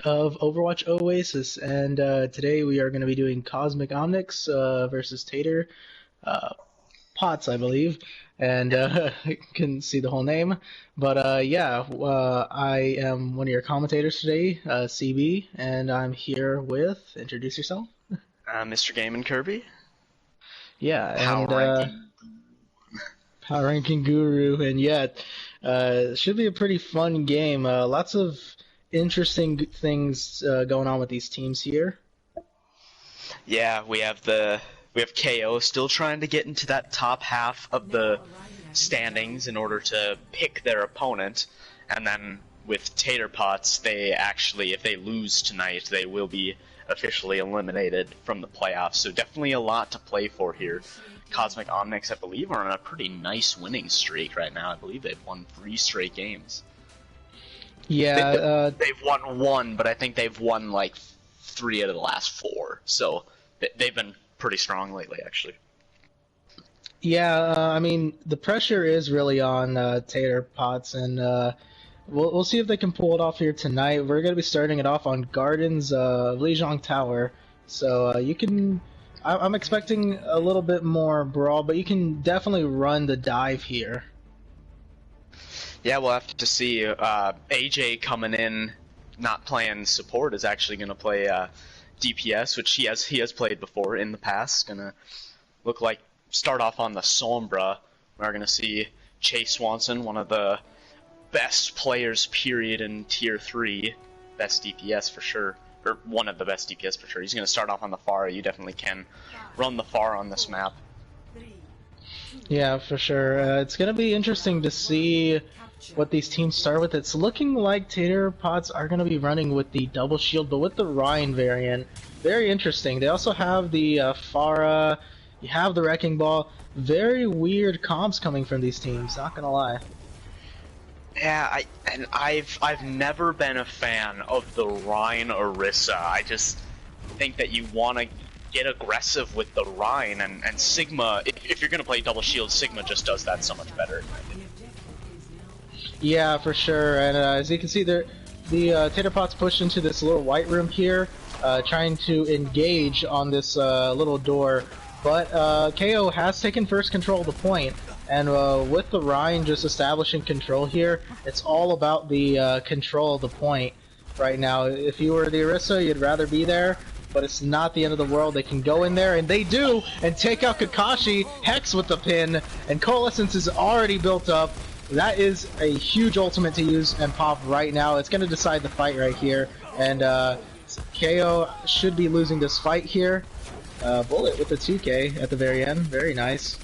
Of Overwatch Oasis, and today we are going to be doing Cosmic Omnics versus Tater Pots, I believe, and you can see the whole name. But yeah, I am one of your commentators today, CB, and I'm here with, introduce yourself. Mr. Game and Kirby. Yeah, and Power ranking. Power Ranking Guru, and yeah, should be a pretty fun game. Lots of interesting things going on with these teams here. Yeah, we have KO still trying to get into that top half of the standings in order to pick their opponent, and then with Tater Pots, they actually, if they lose tonight, they will be officially eliminated from the playoffs. So definitely a lot to play for here. Cosmic Omnics, I believe, are on a pretty nice winning streak right now. I believe they've won 3 straight games. Yeah, they've won 1, but I think they've won like 3 out of the last 4. So they've been pretty strong lately, actually. yeah. I mean, the pressure is really on Tater Pots, and we'll see if they can pull it off here tonight. We're gonna be starting it off on Gardens Lijiang Tower, so you can. I'm expecting a little bit more brawl, but you can definitely run the dive here. Yeah, we'll have to see. AJ coming in, not playing support, is actually going to play DPS, which he has played before in the past. Gonna look like start off on the Sombra. We're going to see Chase Swanson, one of the best players, period, in Tier 3. Best DPS for sure. Or one of the best DPS for sure. He's going to start off on the Pharah. You definitely can run the Pharah on this map. Yeah, for sure. It's going to be interesting to see what these teams start with. It's looking like Tater Pots are going to be running with the double shield, but with the Ryan variant. Very interesting. They also have the Pharah, you have the Wrecking Ball. Very weird comps coming from these teams, not going to lie. Yeah, I've never been a fan of the Rhine Orisa. I just think that you want to get aggressive with the Rhine, and Sigma, if you're going to play double shield, Sigma just does that so much better. Yeah, for sure. And as you can see, the Tater Pots pushed into this little white room here, trying to engage on this little door. But KO has taken first control of the point. And with the Rhine just establishing control here, it's all about the control of the point right now. If you were the Orisa, you'd rather be there, but it's not the end of the world. They can go in there, and they do, and take out Kakashi, Hex with the pin, and Coalescence is already built up. That is a huge ultimate to use and pop right now. It's going to decide the fight right here, and KO should be losing this fight here. Bullet with the 2K at the very end, very nice.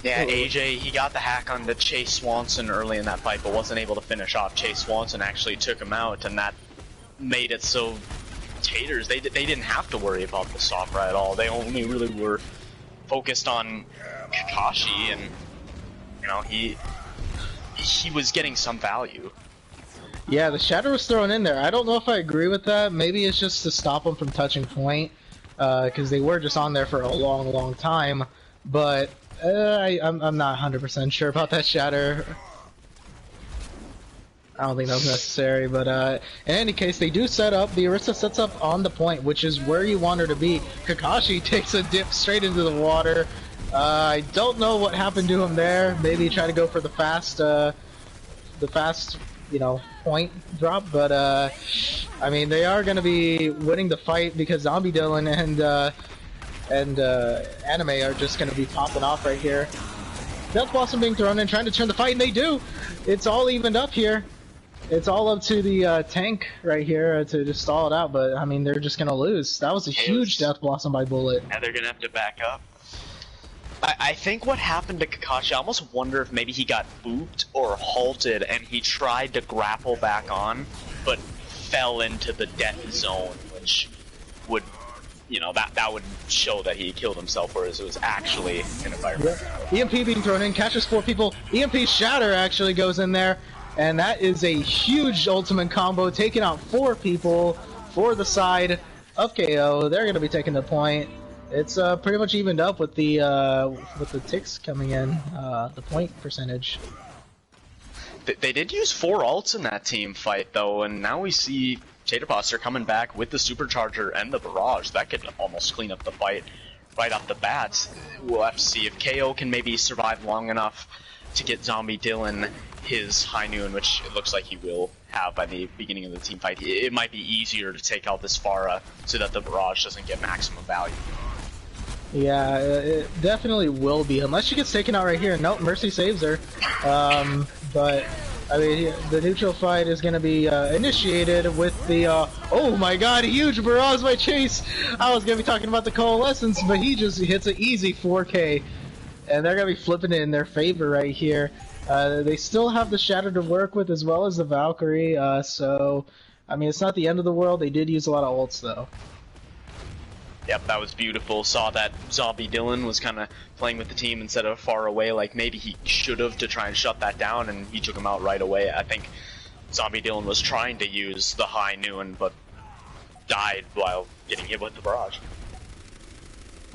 Yeah, AJ, he got the hack on the Chase Swanson early in that fight, but wasn't able to finish off. Chase Swanson actually took him out, and that made it so Taters, they didn't have to worry about the Sombra at all. They only really were focused on Kakashi, and you know, he was getting some value. Yeah, the Shatter was thrown in there. I don't know if I agree with that. Maybe it's just to stop them from touching point, because they were just on there for a long, long time. But I'm not 100% sure about that Shatter. I don't think that was necessary, but in any case, they do set up. The Orisa sets up on the point, which is where you want her to be. Kakashi takes a dip straight into the water. I don't know what happened to him there. Maybe he tried to go for the fast, you know, point drop. But I mean, they are going to be winning the fight because Zombie Dylan and Anime are just going to be popping off right here. Death Blossom being thrown in, trying to turn the fight, and they do. It's all evened up here. It's all up to the tank right here to just stall it out. But I mean, they're just going to lose. That was a huge Death Blossom by Bullet. Yeah, they're going to have to back up. I think what happened to Kakashi, I almost wonder if maybe he got booped or halted and he tried to grapple back on, but fell into the death zone, which would, you know, that would show that he killed himself, whereas it was actually an environment. Yeah. EMP being thrown in, catches 4 people. EMP Shatter actually goes in there, and that is a huge ultimate combo, taking out 4 people for the side of KO. They're going to be taking the point. It's pretty much evened up with the ticks coming in, the point percentage. They did use 4 ults in that team fight, though, and now we see Taterpots are coming back with the Supercharger and the Barrage. That could almost clean up the fight right off the bat. We'll have to see if KO can maybe survive long enough to get Zombie Dylan his high noon, which it looks like he will have by the beginning of the team fight. It might be easier to take out this Pharah so that the Barrage doesn't get maximum value. Yeah, it definitely will be, unless she gets taken out right here. Nope, Mercy saves her. But I mean, the neutral fight is going to be initiated with the, oh my god, huge barrage by Chase! I was going to be talking about the Coalescence, but he just hits an easy 4K. And they're going to be flipping it in their favor right here. They still have the Shatter to work with as well as the Valkyrie, so, I mean, it's not the end of the world. They did use a lot of ults, though. Yep, that was beautiful. Saw that Zombie Dylan was kind of playing with the team instead of far away, like maybe he should have to try and shut that down, and he took him out right away. I think Zombie Dylan was trying to use the high noon, but died while getting hit with the barrage.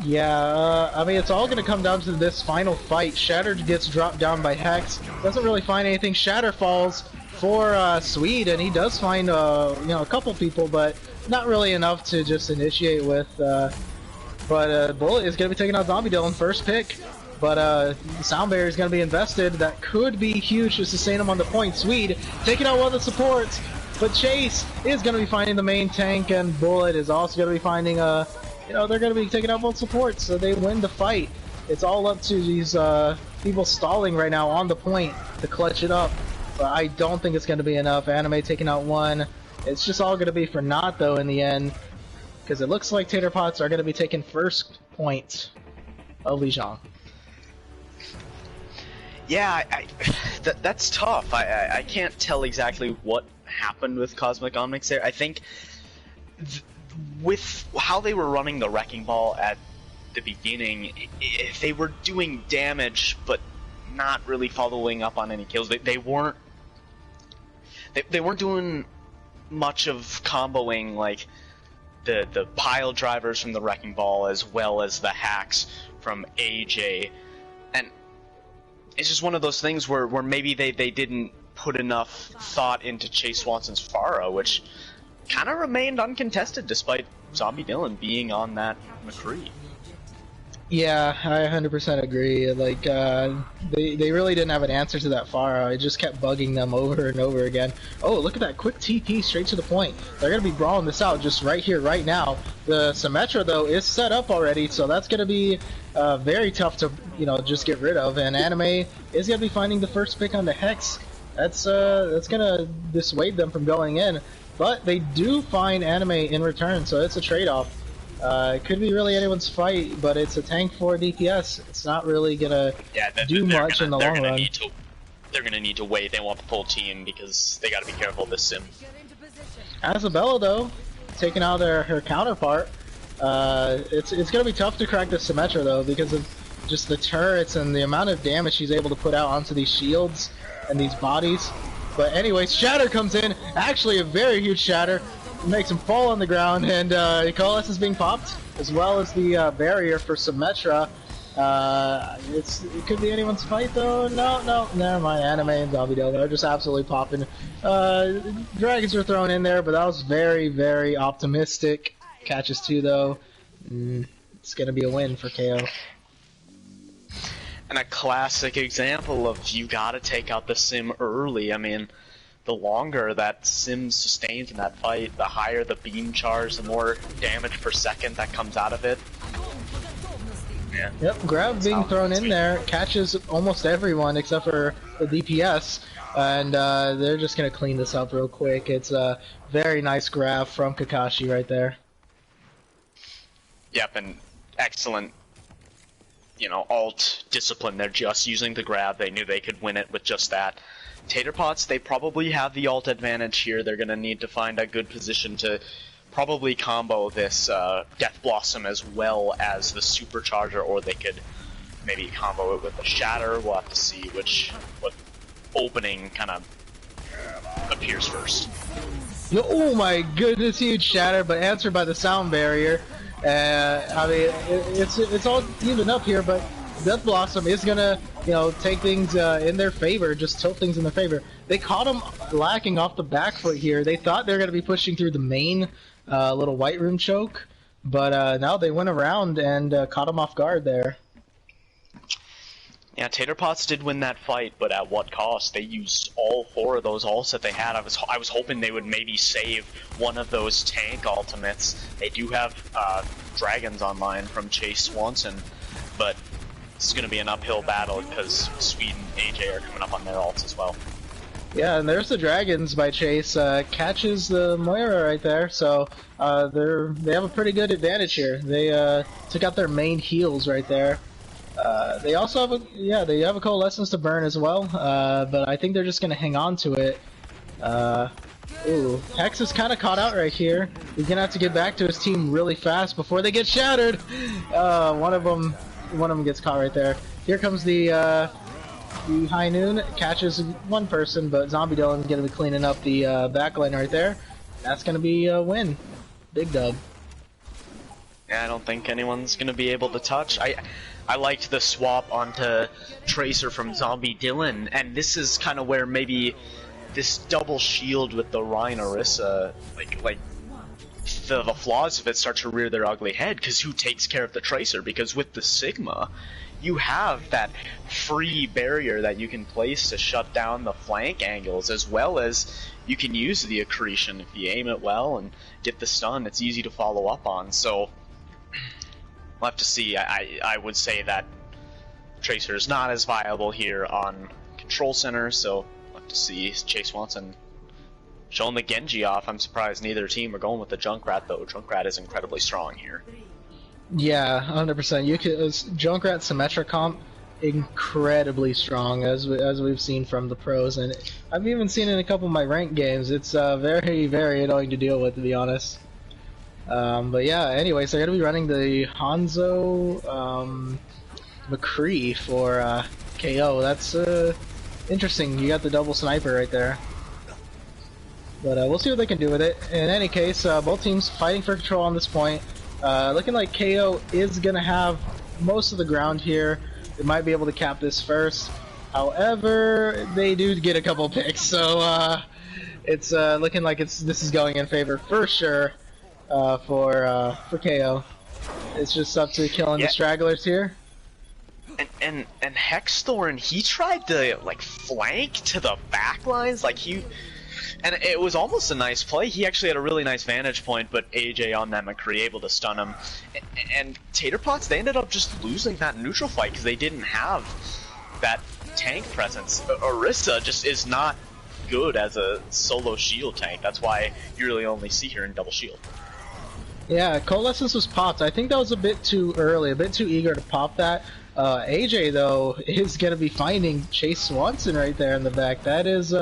Yeah, I mean, it's all going to come down to this final fight. Shatter gets dropped down by Hex. Doesn't really find anything. Shatter falls for Swede, and he does find, you know, a couple people, but not really enough to just initiate with. But Bullet is going to be taking out Zombie Dylan first pick. But the Sound Barrier is going to be invested. That could be huge to sustain him on the point. Swede taking out one of the supports. But Chase is going to be finding the main tank, and Bullet is also going to be finding you know, they're going to be taking out both supports, so they win the fight. It's all up to these people stalling right now on the point to clutch it up. But I don't think it's going to be enough. Anime taking out one. It's just all going to be for naught, though, in the end. Because it looks like Taterpots are going to be taking first point of Lijiang. Yeah, that's tough. I can't tell exactly what happened with Cosmic Omnics there. I think with how they were running the Wrecking Ball at the beginning, if they were doing damage but not really following up on any kills, they weren't doing much of comboing like the pile drivers from the Wrecking Ball as well as the hacks from AJ, and it's just one of those things where maybe they didn't put enough thought into Chase Swanson's Pharah, which kind of remained uncontested despite Zombie Dylan being on that McCree. Yeah, I 100% agree. Like, they really didn't have an answer to that Pharah. It just kept bugging them over and over again. Oh, look at that quick TP straight to the point. They're going to be brawling this out just right here, right now. The Symmetra, though, is set up already, so that's going to be very tough to, you know, just get rid of. And Anime is going to be finding the first pick on the Hex. That's going to dissuade them from going in. But they do find Anime in return, so it's a trade-off. It could be really anyone's fight, but it's a tank for DPS. It's not really gonna do much in the long run. They're gonna need to wait. They want the full team because they gotta be careful of this sim. Isabella, though, taking out her counterpart. It's gonna be tough to crack the Symmetra, though, because of just the turrets and the amount of damage she's able to put out onto these shields and these bodies. But anyways, Shatter comes in. Actually, a very huge Shatter. Makes him fall on the ground, and Coalescence is being popped, as well as the barrier for Symmetra. It could be anyone's fight, though. No, never mind. Anime and Zombie Dylan are just absolutely popping. Dragons are thrown in there, but that was very, very optimistic. Catches 2, though. It's going to be a win for KO. And a classic example of you gotta take out the sim early. I mean, the longer that sim sustains in that fight, the higher the beam charge, the more damage per second that comes out of it. Yeah. Yep, grab being thrown in there, catches almost everyone except for the DPS, and they're just gonna clean this up real quick. It's a very nice grab from Kakashi right there. Yep, and excellent, you know, alt discipline. They're just using the grab. They knew they could win it with just that. Taterpots, they probably have the alt advantage here. They're going to need to find a good position to probably combo this Death Blossom as well as the Supercharger, or they could maybe combo it with the Shatter. We'll have to see what opening kind of appears first. Oh my goodness, huge Shatter, but answered by the Sound Barrier. I mean, it's all even up here, but Death Blossom is gonna, you know, take things in their favor, just tilt things in their favor. They caught him lacking off the back foot here. They thought they were gonna be pushing through the main little white room choke, but now they went around and caught him off guard there. Yeah, Taterpots did win that fight, but at what cost? They used all 4 of those ults that they had. I was hoping they would maybe save one of those tank ultimates. They do have dragons online from Chase Swanson, but this is going to be an uphill battle because Swede and AJ are coming up on their ults as well. Yeah, and there's the dragons by Chase. Catches the Moira right there, so they have a pretty good advantage here. They took out their main heals right there. They also have they have a Coalescence to burn as well, but I think they're just gonna hang on to it. Ooh, Hex is kind of caught out right here. He's gonna have to get back to his team really fast before they get shattered. One of them gets caught right there. Here comes the High Noon, catches one person, but Zombie Dylan's gonna be cleaning up the backline right there. That's gonna be a win. Big dub. Yeah, I don't think anyone's gonna be able to touch. I liked the swap onto Tracer from Zombie Dylan, and this is kind of where maybe this double shield with the Rhine Orisa, like the flaws of it start to rear their ugly head, because who takes care of the Tracer? Because with the Sigma, you have that free barrier that you can place to shut down the flank angles, as well as you can use the accretion. If you aim it well and get the stun, it's easy to follow up on. So we'll have to see. I would say that Tracer is not as viable here on Control Center, so we'll have to see. Chase Swanson showing the Genji off. I'm surprised neither team are going with the Junkrat, though. Junkrat is incredibly strong here. Yeah, 100%. Junkrat Symmetra comp, incredibly strong, as we've seen from the pros, and I've even seen it in a couple of my ranked games. It's very, very annoying to deal with, to be honest. But yeah, anyways, they're going to be running the Hanzo McCree for KO. That's interesting. You got the double sniper right there. But we'll see what they can do with it. In any case, both teams fighting for control on this point. Looking like KO is going to have most of the ground here. They might be able to cap this first. However, they do get a couple picks, so it's looking like this is going in favor for sure for KO. It's just up to killing the stragglers here. And Hexthorn, he tried to like flank to the back lines, and it was almost a nice play. He actually had a really nice vantage point, but AJ on that McCree able to stun him. And Taterpots, they ended up just losing that neutral fight because they didn't have that tank presence. Orisa just is not good as a solo shield tank. That's why you really only see her in double shield. Yeah, Coalescence was popped. I think that was a bit too early, a bit too eager to pop that. AJ, though, is going to be finding Chase Swanson right there in the back. That is...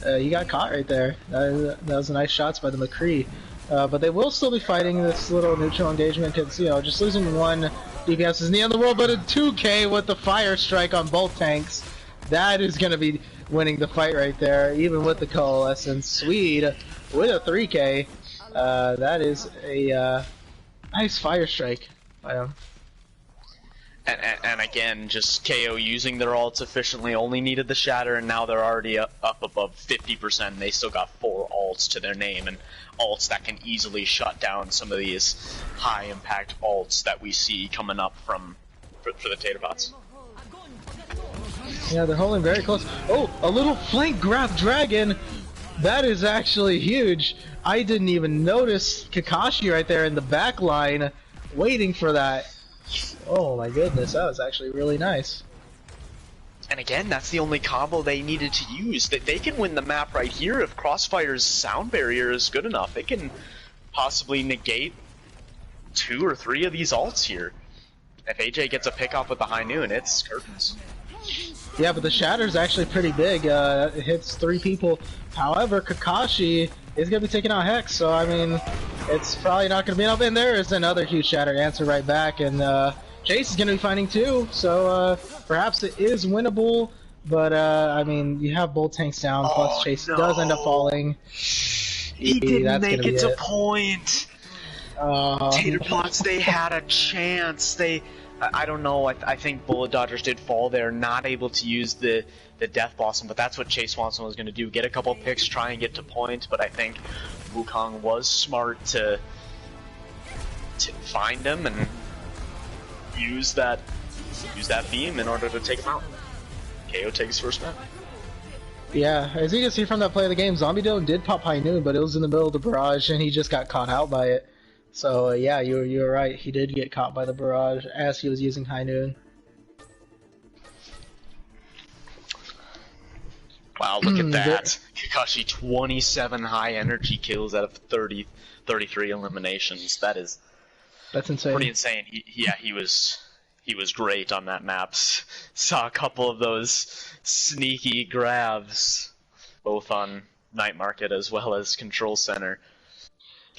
he got caught right there. That was a nice shots by the McCree. But they will still be fighting this little neutral engagement because, you know, just losing one DPS is the end of the world, but a 2K with the fire strike on both tanks. That is going to be winning the fight right there, even with the Coalescence. Swede with a 3K. That is a nice fire strike by him. And again, just KO using their ults efficiently, only needed the shatter, and now they're already up above 50%. They still got 4 ults to their name, and ults that can easily shut down some of these high-impact ults that we see coming up for the Taterpots. Yeah, they're holding very close. Oh, a little flank grab dragon! That is actually huge. I didn't even notice Kakashi right there in the back line, waiting for that. Oh my goodness, that was actually really nice. And again, that's the only combo they needed to use. That they can win the map right here if Crossfire's sound barrier is good enough. They can possibly negate 2 or 3 of these ults here. If AJ gets a pick off with the High Noon, it's curtains. Yeah, but the shatter's actually pretty big. It hits 3 people. However, Kakashi is going to be taking out Hex, so I mean, it's probably not going to be enough. And there is another huge shatter answer right back, and Chase is going to be finding 2, so perhaps it is winnable, but I mean, you have both tanks down, plus Chase does end up falling. He didn't make it to point! Taterpots, they had a chance. They I don't know. I think Bullet Dodgers did fall there, not able to use the Death Blossom, but that's what Chase Swanson was going to do. Get a couple picks, try and get to point, but I think Wukong was smart to find him and use that beam in order to take him out. KO takes first map. Yeah, as you can see from that play of the game, Zombie Dylan did pop High Noon, but it was in the middle of the barrage, and he just got caught out by it. So yeah, you were right. He did get caught by the barrage as he was using High Noon. Wow, look at that. Kakashi 27 high energy kills out of 33 eliminations. That's insane. Pretty insane. He was great on that map. Saw a couple of those sneaky grabs, both on Night Market as well as Control Center.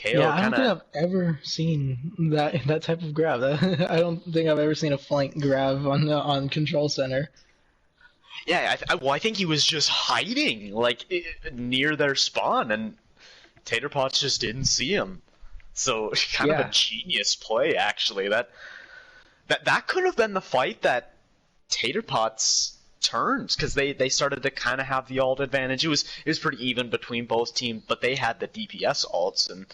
KO yeah, I don't think I've ever seen that type of grab. I don't think I've ever seen a flank grab on Control Center. Yeah, I think he was just hiding, like, near their spawn, and Tater Potts just didn't see him. So, kind of a genius play, actually. That could have been the fight that Tater Potts turned, because they started to kind of have the ult advantage. It was pretty even between both teams, but they had the DPS ults, and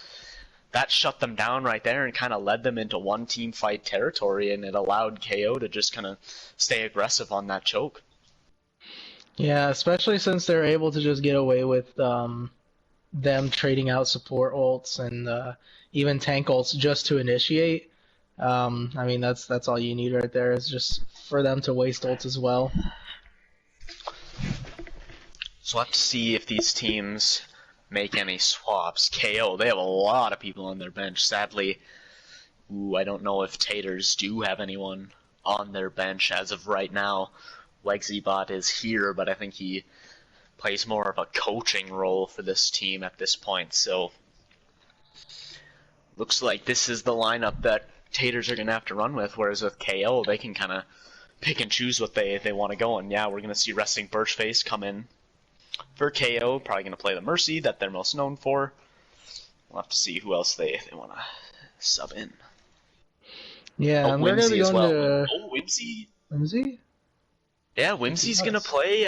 that shut them down right there and kind of led them into one team fight territory, and it allowed KO to just kind of stay aggressive on that choke. Yeah, especially since they're able to just get away with them trading out support ults and even tank ults just to initiate. I mean, that's all you need right there, is just for them to waste ults as well. So we'll have to see if these teams make any swaps. KO, they have a lot of people on their bench. Sadly, I don't know if Taters do have anyone on their bench as of right now. Wegzybot is here, but I think he plays more of a coaching role for this team at this point. So looks like this is the lineup that Taters are going to have to run with, whereas with KO, they can kind of pick and choose what they want to go. And yeah, we're going to see Resting Birchface come in for KO, probably going to play the Mercy that they're most known for. We'll have to see who else they want to sub in. Yeah, I'm going to be going to... Oh, Whimsy. Whimsy? Yeah, Whimsy's going to play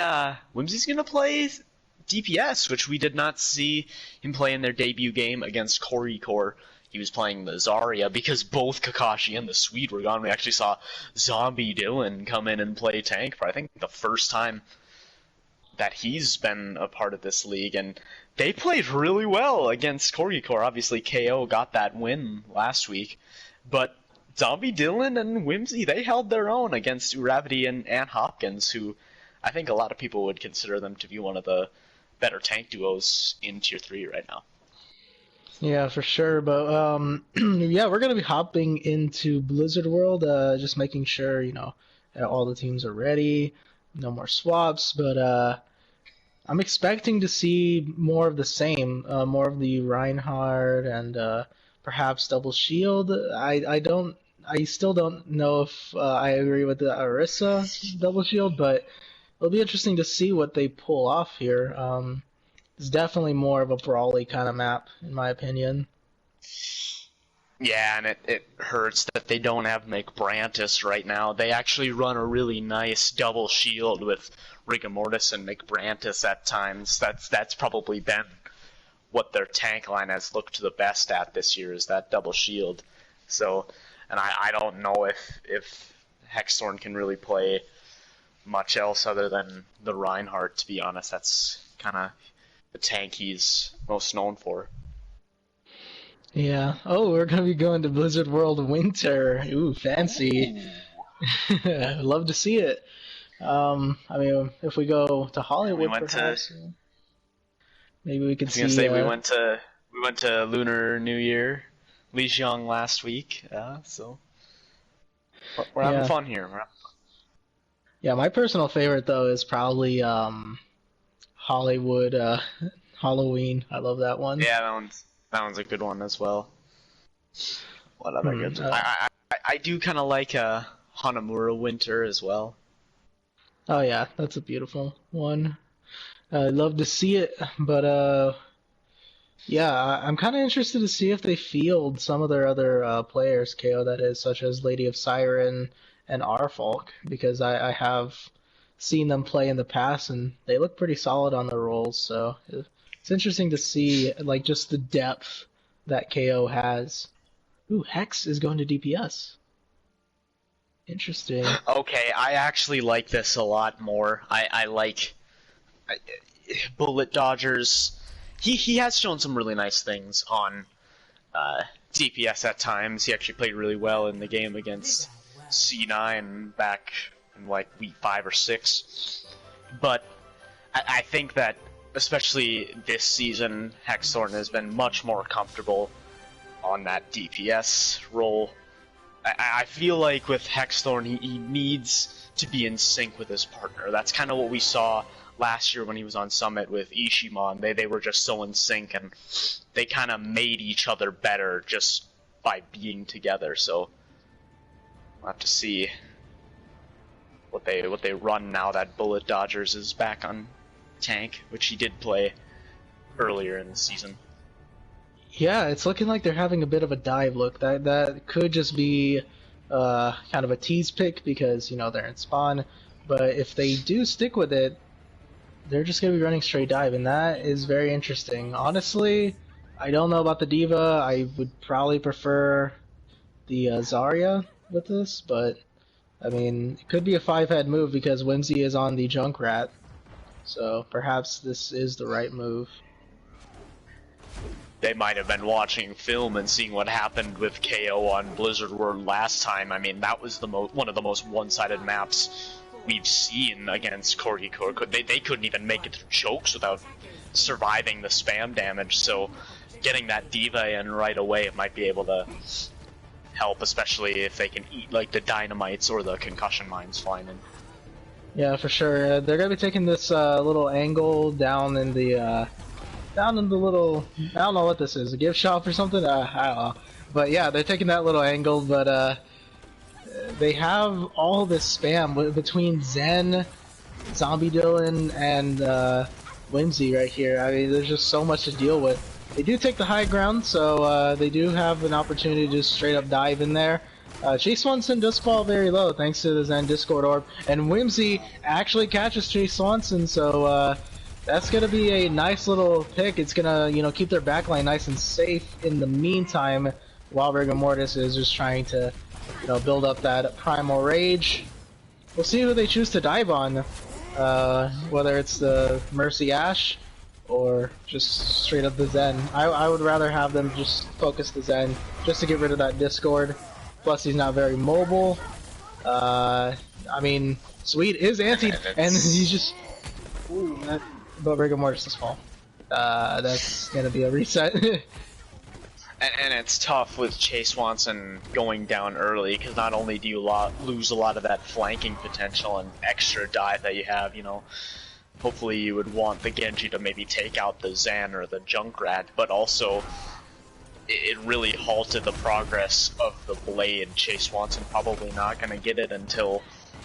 DPS, which we did not see him play in their debut game against Core. He was playing the Zarya because both Kakashi and the Swede were gone. We actually saw Zombie Dylan come in and play tank for, I think, the first time that he's been a part of this league, and they played really well against Core. Obviously, KO got that win last week, but Zombie Dylan and Whimsy, they held their own against Uravity and Hopkins, who I think a lot of people would consider them to be one of the better tank duos in Tier 3 right now. Yeah, for sure. But yeah, we're gonna be hopping into Blizzard World, just making sure that all the teams are ready, no more swaps. But I'm expecting to see more of the same, more of the Reinhardt and perhaps Double Shield. I still don't know if I agree with the Orisa Double Shield, but it'll be interesting to see what they pull off here. It's definitely more of a brawly kind of map, in my opinion. Yeah, and it hurts that they don't have McBrantis right now. They actually run a really nice double shield with Rigamortis and McBrantis at times. That's probably been what their tank line has looked the best at this year, is that double shield. So, and I don't know if Hexthorn can really play much else other than the Reinhardt, to be honest. That's kind of the tank he's most known for. Yeah. Oh, we're going to be going to Blizzard World Winter. Ooh, fancy. Love to see it. I mean, if we go to Hollywood, perhaps, maybe we could see. I was gonna say we went to Lunar New Year, Lijiang last week. So we're having fun here. Yeah, my personal favorite though is probably Hollywood Halloween. I love that one. Yeah, that one's a good one as well. What other good? I do kind of like Hanamura Winter as well. Oh yeah, that's a beautiful one. I'd love to see it, but yeah, I'm kind of interested to see if they field some of their other players, KO that is, such as Lady of Siren and Arfolk because I have seen them play in the past and they look pretty solid on their roles. So it's interesting to see like just the depth that KO has. Ooh, Hex is going to DPS. Interesting. Okay, I actually like this a lot more. I like bullet dodgers. He has shown some really nice things on DPS at times. He actually played really well in the game against C9 back in like week 5 or 6. But I think that especially this season, Hexthorn has been much more comfortable on that DPS role. I feel like with Hexthorn, he needs to be in sync with his partner. That's kind of what we saw last year when he was on Summit with Ishimon. They were just so in sync, and they kind of made each other better just by being together. So we'll have to see what they run now that Bullet Dodgers is back on tank, which he did play earlier in the season. Yeah, it's looking like they're having a bit of a dive look. That could just be kind of a tease pick because, you know, they're in spawn. But if they do stick with it, they're just going to be running straight dive, and that is very interesting. Honestly, I don't know about the D.Va. I would probably prefer the Zarya with this, but, I mean, it could be a 5-head move because Whimsy is on the Junkrat. So perhaps this is the right move. They might have been watching film and seeing what happened with KO on Blizzard World last time. I mean, that was the one of the most one-sided maps we've seen against Corgi Core. They couldn't even make it through chokes without surviving the spam damage, so getting that D.Va in right away, it might be able to help, especially if they can eat like the dynamites or the concussion mines flying in. Yeah, for sure. They're gonna be taking this little angle down in the little, I don't know what this is, a gift shop or something? I don't know. But yeah, they're taking that little angle, but they have all this spam between Zen, Zombie Dylan, and Whimsy right here. I mean, there's just so much to deal with. They do take the high ground, so they do have an opportunity to just straight up dive in there. Chase Swanson does fall very low thanks to the Zen Discord Orb, and Whimsy actually catches Chase Swanson, so that's gonna be a nice little pick. It's gonna, you know, keep their backline nice and safe in the meantime, while Rigor Mortis is just trying to, you know, build up that Primal Rage. We'll see who they choose to dive on, whether it's the Mercy Ash or just straight up the Zen. I would rather have them just focus the Zen, just to get rid of that Discord. Plus, he's not very mobile. I mean, Sweet is antied, and he's just... Ooh, but Rigor Mortis is fall. That's gonna be a reset. And it's tough with Chase Swanson going down early, because not only do you lose a lot of that flanking potential and extra dive that you have, you know, hopefully you would want the Genji to maybe take out the Zan or the Junkrat, but also it really halted the progress of the Blade. Chase Swanson probably not going to get it until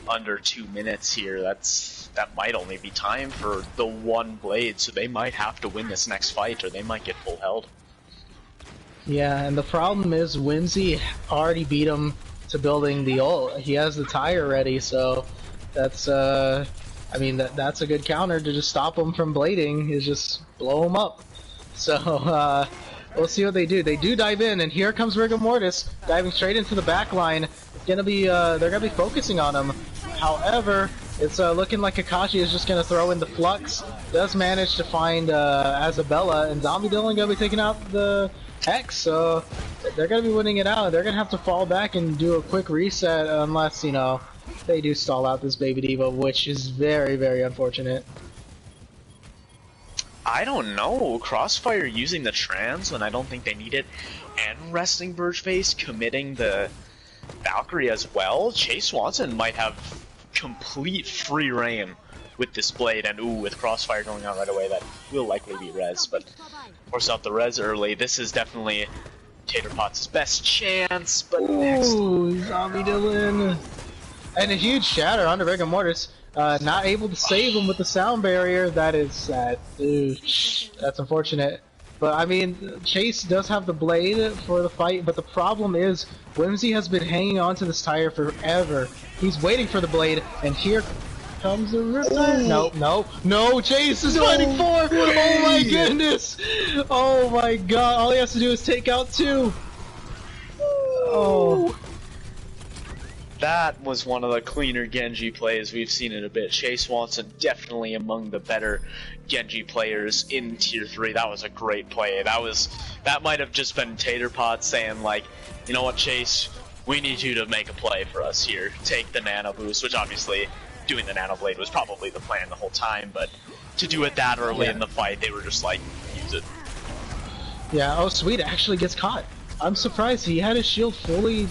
under 2 minutes here. That might only be time for the one Blade, so they might have to win this next fight or they might get full held. Yeah, and the problem is Whimsy already beat him to building the ult. He has the tire ready, so that's I mean that's a good counter to just stop him from blading, is just blow him up. So we'll see what they do. They do dive in, and here comes Rigor Mortis diving straight into the back line. It's gonna be they're gonna be focusing on him. However, it's looking like Kakashi is just gonna throw in the Flux. Does manage to find Isabella, and Zombie Dylan gonna be taking out the Hex, so they're gonna be winning it out. They're gonna have to fall back and do a quick reset unless, you know, they do stall out this baby D.Va, which is very, very unfortunate. I don't know. Crossfire using the trans when I don't think they need it, and resting Birchface committing the Valkyrie as well. Chase Swanson might have complete free reign with this Blade, and ooh, with Crossfire going out right away, that will likely be res, but force out the res early. This is definitely Taterpot's best chance, but ooh, Zombie Dylan. And a huge shatter onto Rigor Mortis. Not able to save him with the sound barrier. That is sad. Ooh, that's unfortunate. But I mean, Chase does have the blade for the fight, but the problem is Whimsy has been hanging on to this tire forever. He's waiting for the blade, and here comes the riptire. No, Chase is fighting for! Oh my goodness! Oh my god, all he has to do is take out 2. Oh. That was one of the cleaner Genji plays we've seen in a bit. Chase Swanson definitely among the better Genji players in Tier 3. That was a great play. That might have just been Taterpot saying like, you know what, Chase, we need you to make a play for us here. Take the Nano Boost, which obviously doing the Nano Blade was probably the plan the whole time, but to do it that early in the fight, they were just like, use it. Yeah, oh sweet, actually gets caught. I'm surprised he had his shield fully,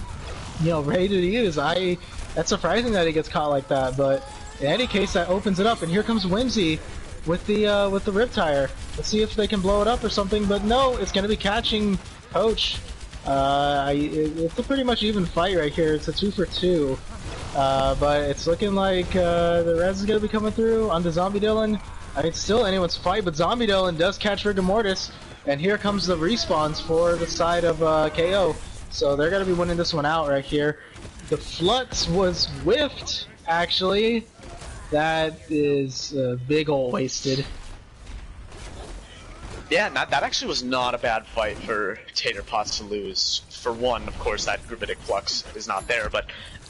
ready to use. That's surprising that he gets caught like that, but in any case, that opens it up, and here comes Whimsy with the Riptire. Let's see if they can blow it up or something, but no, it's gonna be catching Coach. It's a pretty much even fight right here. It's a 2 for 2, but it's looking like the res is gonna be coming through onto Zombie Dylan. I mean, it's still anyone's fight, but Zombie Dylan does catch Rigor Mortis, and here comes the respawns for the side of KO. So they're gonna be winning this one out right here. The Flux was whiffed, actually. That is big ol' wasted. Yeah, that actually was not a bad fight for Taterpots to lose. For one, of course, that Gravitic Flux is not there, but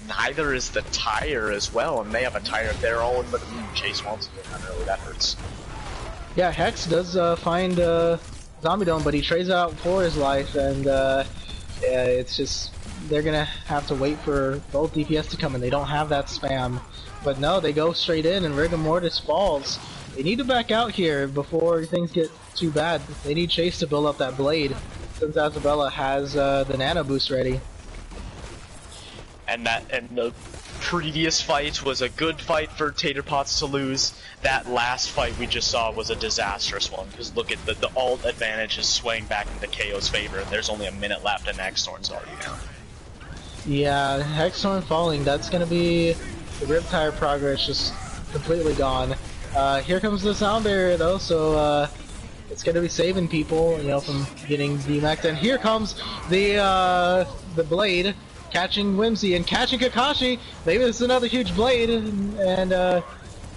neither is the tire as well, and they have a tire of their own, but Chase wants it, not really, that hurts. Yeah, Hex does find Zombie Dome, but he trades out for his life, and yeah, it's just, they're gonna have to wait for both DPS to come in. They don't have that spam. But no, they go straight in, and Rigor Mortis falls. They need to back out here before things get too bad. They need Chase to build up that blade, since Isabella has the Nano Boost ready. And the previous fight was a good fight for Taterpots to lose. That last fight we just saw was a disastrous one, because look at the ult advantage is swaying back into KO's favor, and there's only a minute left, and Hexthorn's already down. Yeah, Hexthorn falling, that's gonna be the Riptire progress just completely gone. Here comes the sound barrier though, so it's gonna be saving people, from getting DMAxed. And here comes the blade, catching Whimsy and catching Kakashi. Maybe this is another huge blade, and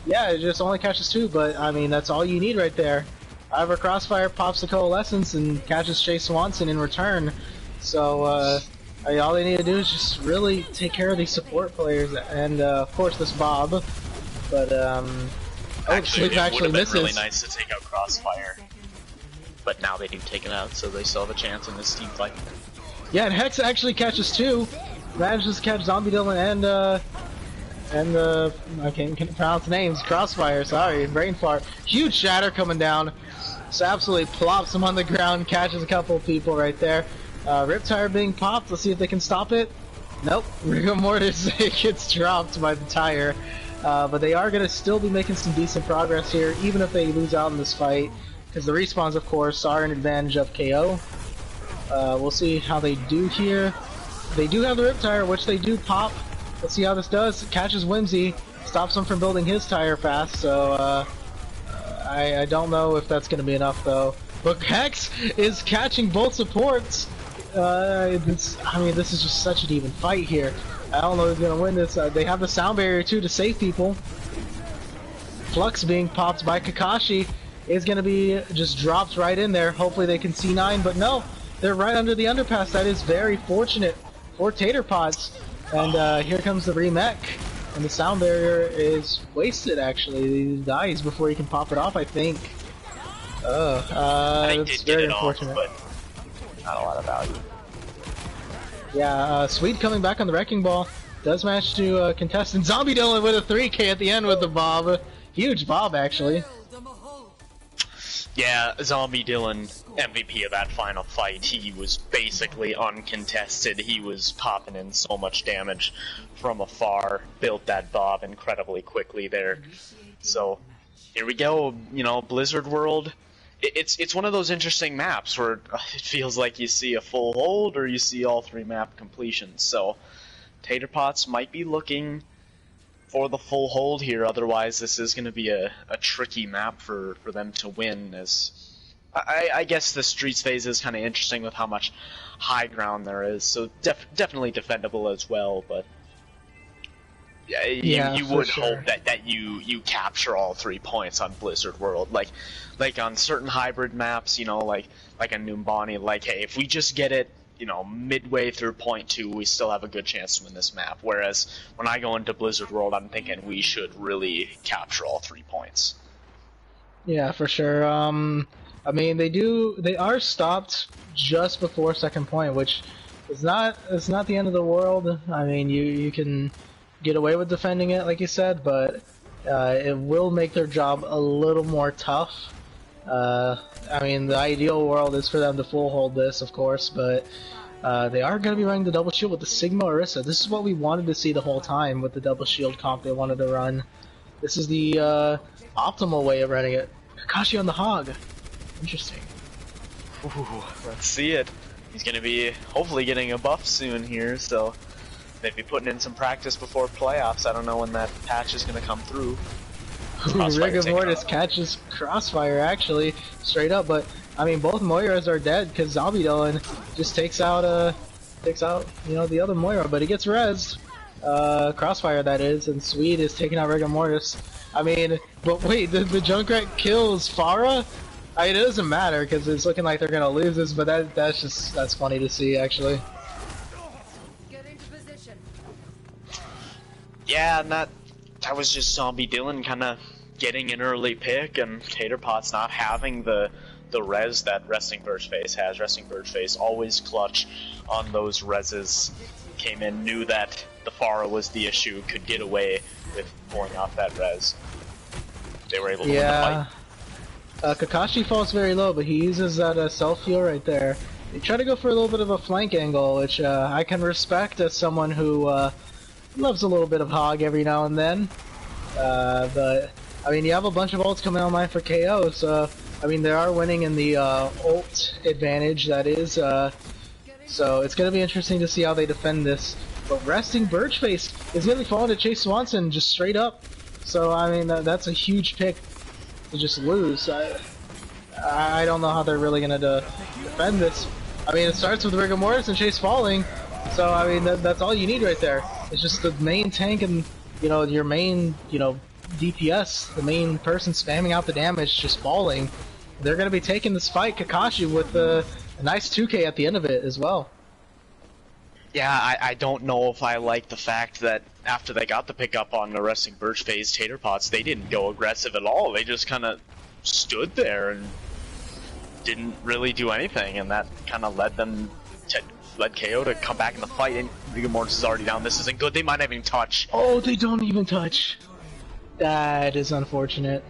yeah, it just only catches 2, but I mean that's all you need right there. However, Crossfire pops the Coalescence and catches Chase Swanson in return. So all they need to do is just really take care of these support players, and of course this Bob. But actually, Sleep actually misses. Really nice to take out Crossfire, but now they do take it out, so they still have a chance in this team fight. Yeah, and Hex actually catches 2, manages to catch Zombie Dylan and I can't pronounce names. Crossfire, sorry, brain fart. Huge shatter coming down, so absolutely plops him on the ground, catches a couple of people right there. Riptire being popped, let's see if they can stop it. Nope, Rigor Mortis gets dropped by the tire. But they are going to still be making some decent progress here, even if they lose out in this fight, because the respawns, of course, are an advantage of KO. We'll see how they do here. They do have the Riptire, which they do pop. Let's see how this does. Catches Whimsy, stops him from building his tire fast, so I don't know if that's going to be enough, though. But Hex is catching both supports. I mean, this is just such an even fight here. I don't know who's gonna win this. They have the sound barrier too to save people. Flux being popped by Kakashi is gonna be just dropped right in there. Hopefully they can C9, but no, they're right under the underpass. That is very fortunate for Taterpots. And here comes the remech, and the sound barrier is wasted. Actually, he dies before he can pop it off, I think. That's very unfortunate. But not a lot of value. Yeah, Sweet coming back on the Wrecking Ball does manage to contest, and Zombie Dylan with a 3K at the end with the Bob. Huge Bob, actually. Yeah, Zombie Dylan, MVP of that final fight. He was basically uncontested. He was popping in so much damage from afar. Built that Bob incredibly quickly there. So, here we go, Blizzard World. It's one of those interesting maps where it feels like you see a full hold or you see all 3 map completions. So Taterpots might be looking for the full hold here, otherwise this is going to be a tricky map for them to win, as I guess the streets phase is kind of interesting with how much high ground there is, so definitely defendable as well. But yeah, you would hope that you capture all 3 points on Blizzard World, like on certain hybrid maps, you know, like a Numbani. Like, hey, if we just get it, you know, midway through point 2, we still have a good chance to win this map. Whereas when I go into Blizzard World, I'm thinking we should really capture all 3 points. Yeah, for sure. I mean, they are stopped just before second point, which is not the end of the world. I mean, you can get away with defending it, like you said, but it will make their job a little more tough. I mean, the ideal world is for them to full hold this, of course, but they are going to be running the double shield with the Sigma Orisa. This is what we wanted to see the whole time with the double shield comp they wanted to run. This is the optimal way of running it. Kakashi on the Hog. Interesting. Ooh, let's see it. He's going to be hopefully getting a buff soon here, so maybe putting in some practice before playoffs. I don't know when that patch is going to come through. Rigor Mortis catches Crossfire, actually, straight up, but I mean, both Moiras are dead because Zombie just takes out, you know, the other Moira, but he gets rezzed. Crossfire, that is, and Swede is taking out Rigor Mortis. I mean, but wait, the Junkrat kills Pharah? It doesn't matter because it's looking like they're gonna lose this, but that's funny to see, actually. Get into position. Yeah, and that was just Zombie Dylan kind of getting an early pick, and Taterpot's not having the res that Resting Birchface has. Resting Birchface always clutch on those reses. Came in, knew that the Pharah was the issue, could get away with pulling off that res. They were able to win the fight. Kakashi falls very low, but he uses that self-heal right there. They try to go for a little bit of a flank angle, which I can respect as someone who loves a little bit of hog every now and then. But, I mean, you have a bunch of ults coming online for KO, so, I mean, they are winning in the ult advantage, that is. So it's going to be interesting to see how they defend this. But Resting Birchface is going to be falling to Chase Swanson just straight up. So, I mean, that's a huge pick to just lose. I don't know how they're really going to defend this. I mean, it starts with Rigor Mortis and Chase falling. So, I mean, that's all you need right there. It's just the main tank and, you know, your main, you know, DPS, the main person spamming out the damage, just falling. They're going to be taking this fight, Kakashi, with a nice 2k at the end of it as well. Yeah, I don't know if I like the fact that after they got the pickup on the Resting Birchface Taterpots, they didn't go aggressive at all. They just kind of stood there and didn't really do anything, and that kind of led KO to come back in the fight, and Rigor Mortis is already down. This isn't good. They might not even touch. Oh, they don't even touch. That is unfortunate.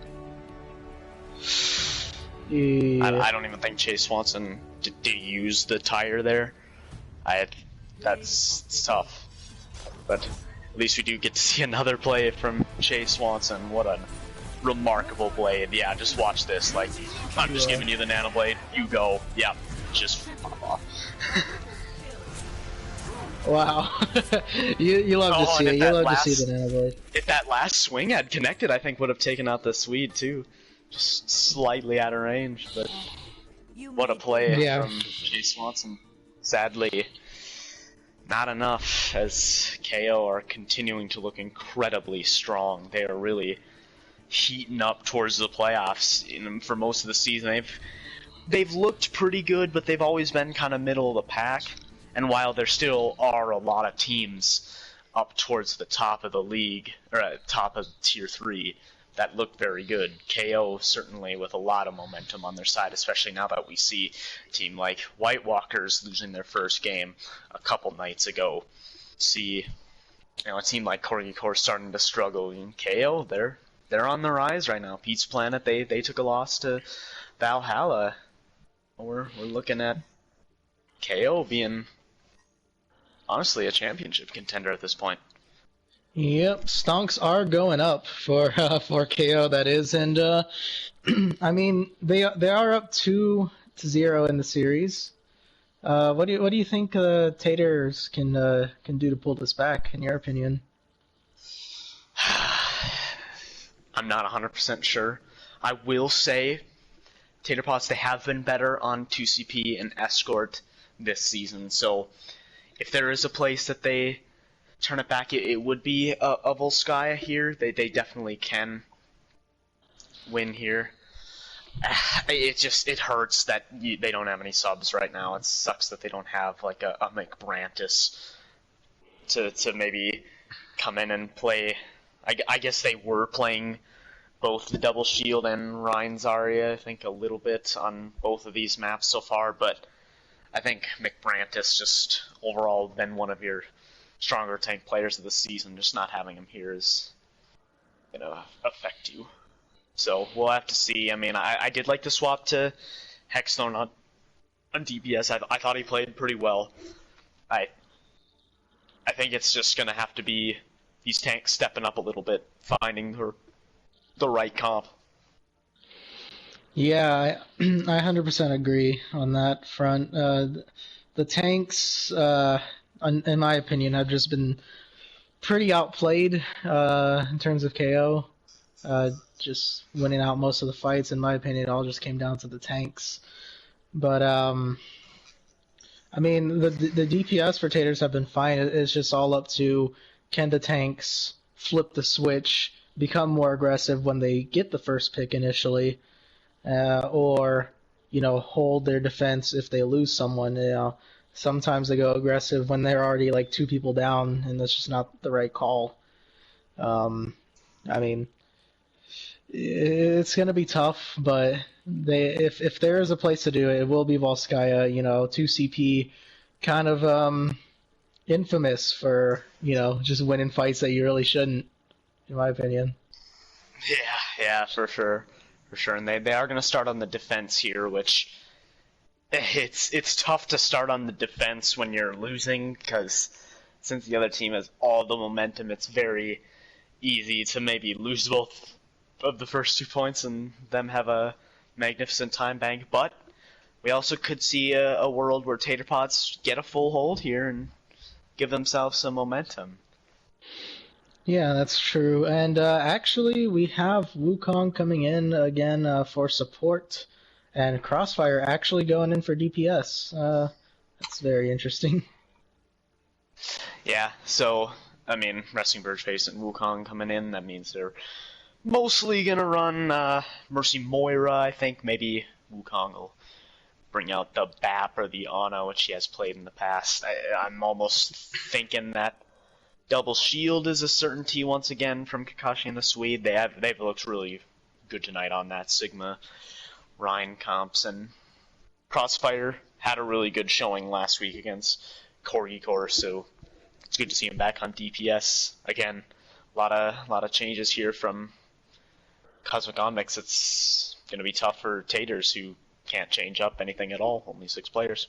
Yeah. I don't even think Chase Swanson did use the tire there. That's tough. But at least we do get to see another play from Chase Swanson. What a remarkable blade. Yeah, just watch this. Like, I'm just giving you the nano blade. You go. Yeah, just pop off. Wow. you love to see it. You love to see the nano blade. If that last swing had connected, I think would have taken out the Swede too. Just slightly out of range, but what a play from Chase Swanson. Sadly, not enough, as KO are continuing to look incredibly strong. They are really heating up towards the playoffs. For most of the season, they've looked pretty good, but they've always been kind of middle of the pack. And while there still are a lot of teams up towards the top of the league, or top of Tier 3, that look very good, KO certainly with a lot of momentum on their side, especially now that we see a team like White Walkers losing their first game a couple nights ago. See, you know, a team like Corgi Core starting to struggle. And KO, they're on the rise right now. Pete's Planet, they took a loss to Valhalla. We're looking at KO being honestly a championship contender at this point. Yep, stonks are going up for KO, that is, and I mean they are up 2-0 in the series. What do you think Taters can do to pull this back, in your opinion? I'm not 100% sure. I will say Taterpots, they have been better on 2CP and Escort this season, so if there is a place that they turn it back, it would be a Volskaya here. They definitely can win here. It hurts that they don't have any subs right now. It sucks that they don't have like a McBrantis to maybe come in and play. I guess they were playing both the Double Shield and Ryan Zarya, I think, a little bit on both of these maps so far, but I think McBrantis just overall been one of your stronger tank players of the season. Just not having him here is gonna affect you. So we'll have to see. I mean, I did like the swap to Hexstone on DPS. I thought he played pretty well. I think it's just gonna have to be these tanks stepping up a little bit, finding the right comp. Yeah, I 100% agree on that front. The tanks, in my opinion, have just been pretty outplayed in terms of KO. Just winning out most of the fights, in my opinion, it all just came down to the tanks. But I mean, the DPS for Taters have been fine. It's just all up to, can the tanks flip the switch, become more aggressive when they get the first pick initially, or hold their defense if they lose someone. Sometimes they go aggressive when they're already like 2 people down, and that's just not the right call. I mean, it's gonna be tough, but if there is a place to do it, it will be Volskaya. 2CP, kind of infamous for just winning fights that you really shouldn't, in my opinion. Yeah, for sure, and they are gonna start on the defense here, which it's tough to start on the defense when you're losing, because since the other team has all the momentum, it's very easy to maybe lose both of the first 2 points and them have a magnificent time bank. But we also could see a world where Taterpots get a full hold here and give themselves some momentum. Yeah, that's true. And actually, we have Wukong coming in again for support, and Crossfire actually going in for DPS. That's very interesting. Yeah, so, I mean, Resting Bird Face and Wukong coming in, that means they're mostly gonna run Mercy Moira, I think. Maybe Wukong will bring out the BAP or the Ana, which she has played in the past. I'm almost thinking that Double Shield is a certainty once again from Kakashi and the Swede. They've looked really good tonight on that Sigma Rhine comps, and Crossfire had a really good showing last week against Corgicor, so it's good to see him back on DPS again. A lot of changes here from Cosmic Onyx. It's going to be tough for Taters, who can't change up anything at all. Only 6 players.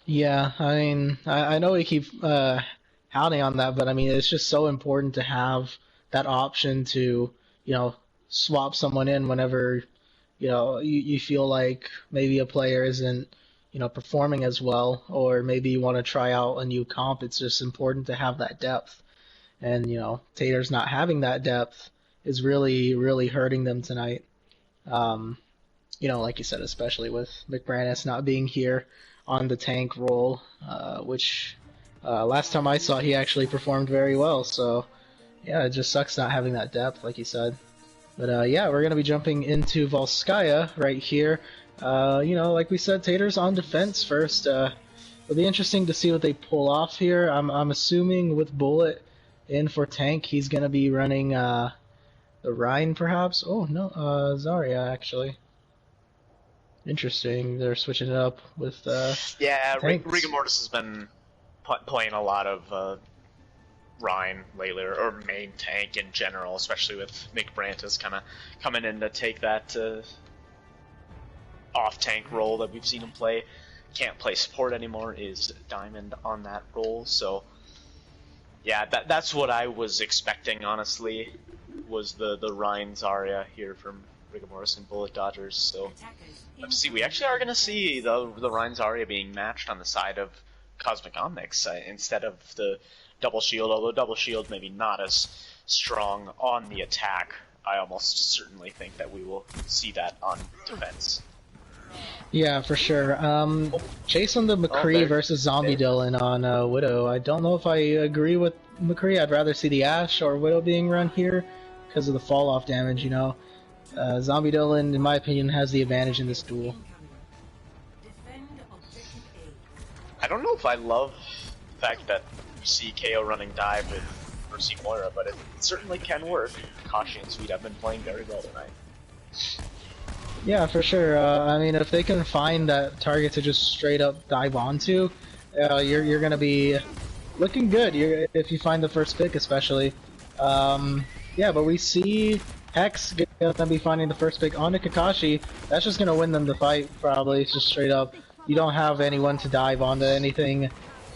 Yeah, I mean, I know we keep hounding on that, but I mean, it's just so important to have that option to, swap someone in whenever, you feel like maybe a player isn't, performing as well, or maybe you want to try out a new comp. It's just important to have that depth. And, Taters not having that depth is really, really hurting them tonight. Like you said, especially with McBrantis not being here on the tank role, which last time I saw he actually performed very well. So, yeah, it just sucks not having that depth, like you said. But yeah, we're going to be jumping into Volskaya right here. Like we said, Taters on defense first. It'll be interesting to see what they pull off here. I'm assuming with Bullet in for tank, he's going to be running the Rhine, perhaps? Oh, no, Zarya, actually. Interesting. They're switching it up with yeah, tanks. Rigamortis has been playing a lot of Rhine lately, or main tank in general, especially with McBrantis kind of coming in to take that off-tank role that we've seen him play. Can't play support anymore, is Diamond on that role, so yeah, that's what I was expecting, honestly, was the Rhine Zarya here from Rigamortis and Bullet Dodgers. So let's see, we actually are going to see the Rhine Zarya being matched on the side of Cosmic Onyx instead of the Double Shield, although Double Shield maybe not as strong on the attack. I almost certainly think that we will see that on defense. Yeah, for sure. Chase on the McCree there- versus Zombie Dylan on Widow. I don't know if I agree with McCree. I'd rather see the Ashe or Widow being run here because of the fall off damage, you know. Zombie Dylan, in my opinion, has the advantage in this duel. I don't know if I love the fact that we see KO running dive with Mercy Moira, but it certainly can work. Kashi and Sweet have been playing very well tonight. Yeah, for sure. I mean, if they can find that target to just straight up dive onto, you're gonna be looking good. If you find the first pick, especially. Yeah, but we see Hex gonna be finding the first pick onto Kakashi. That's just gonna win them the fight, probably. It's just straight up. You don't have anyone to dive onto anything,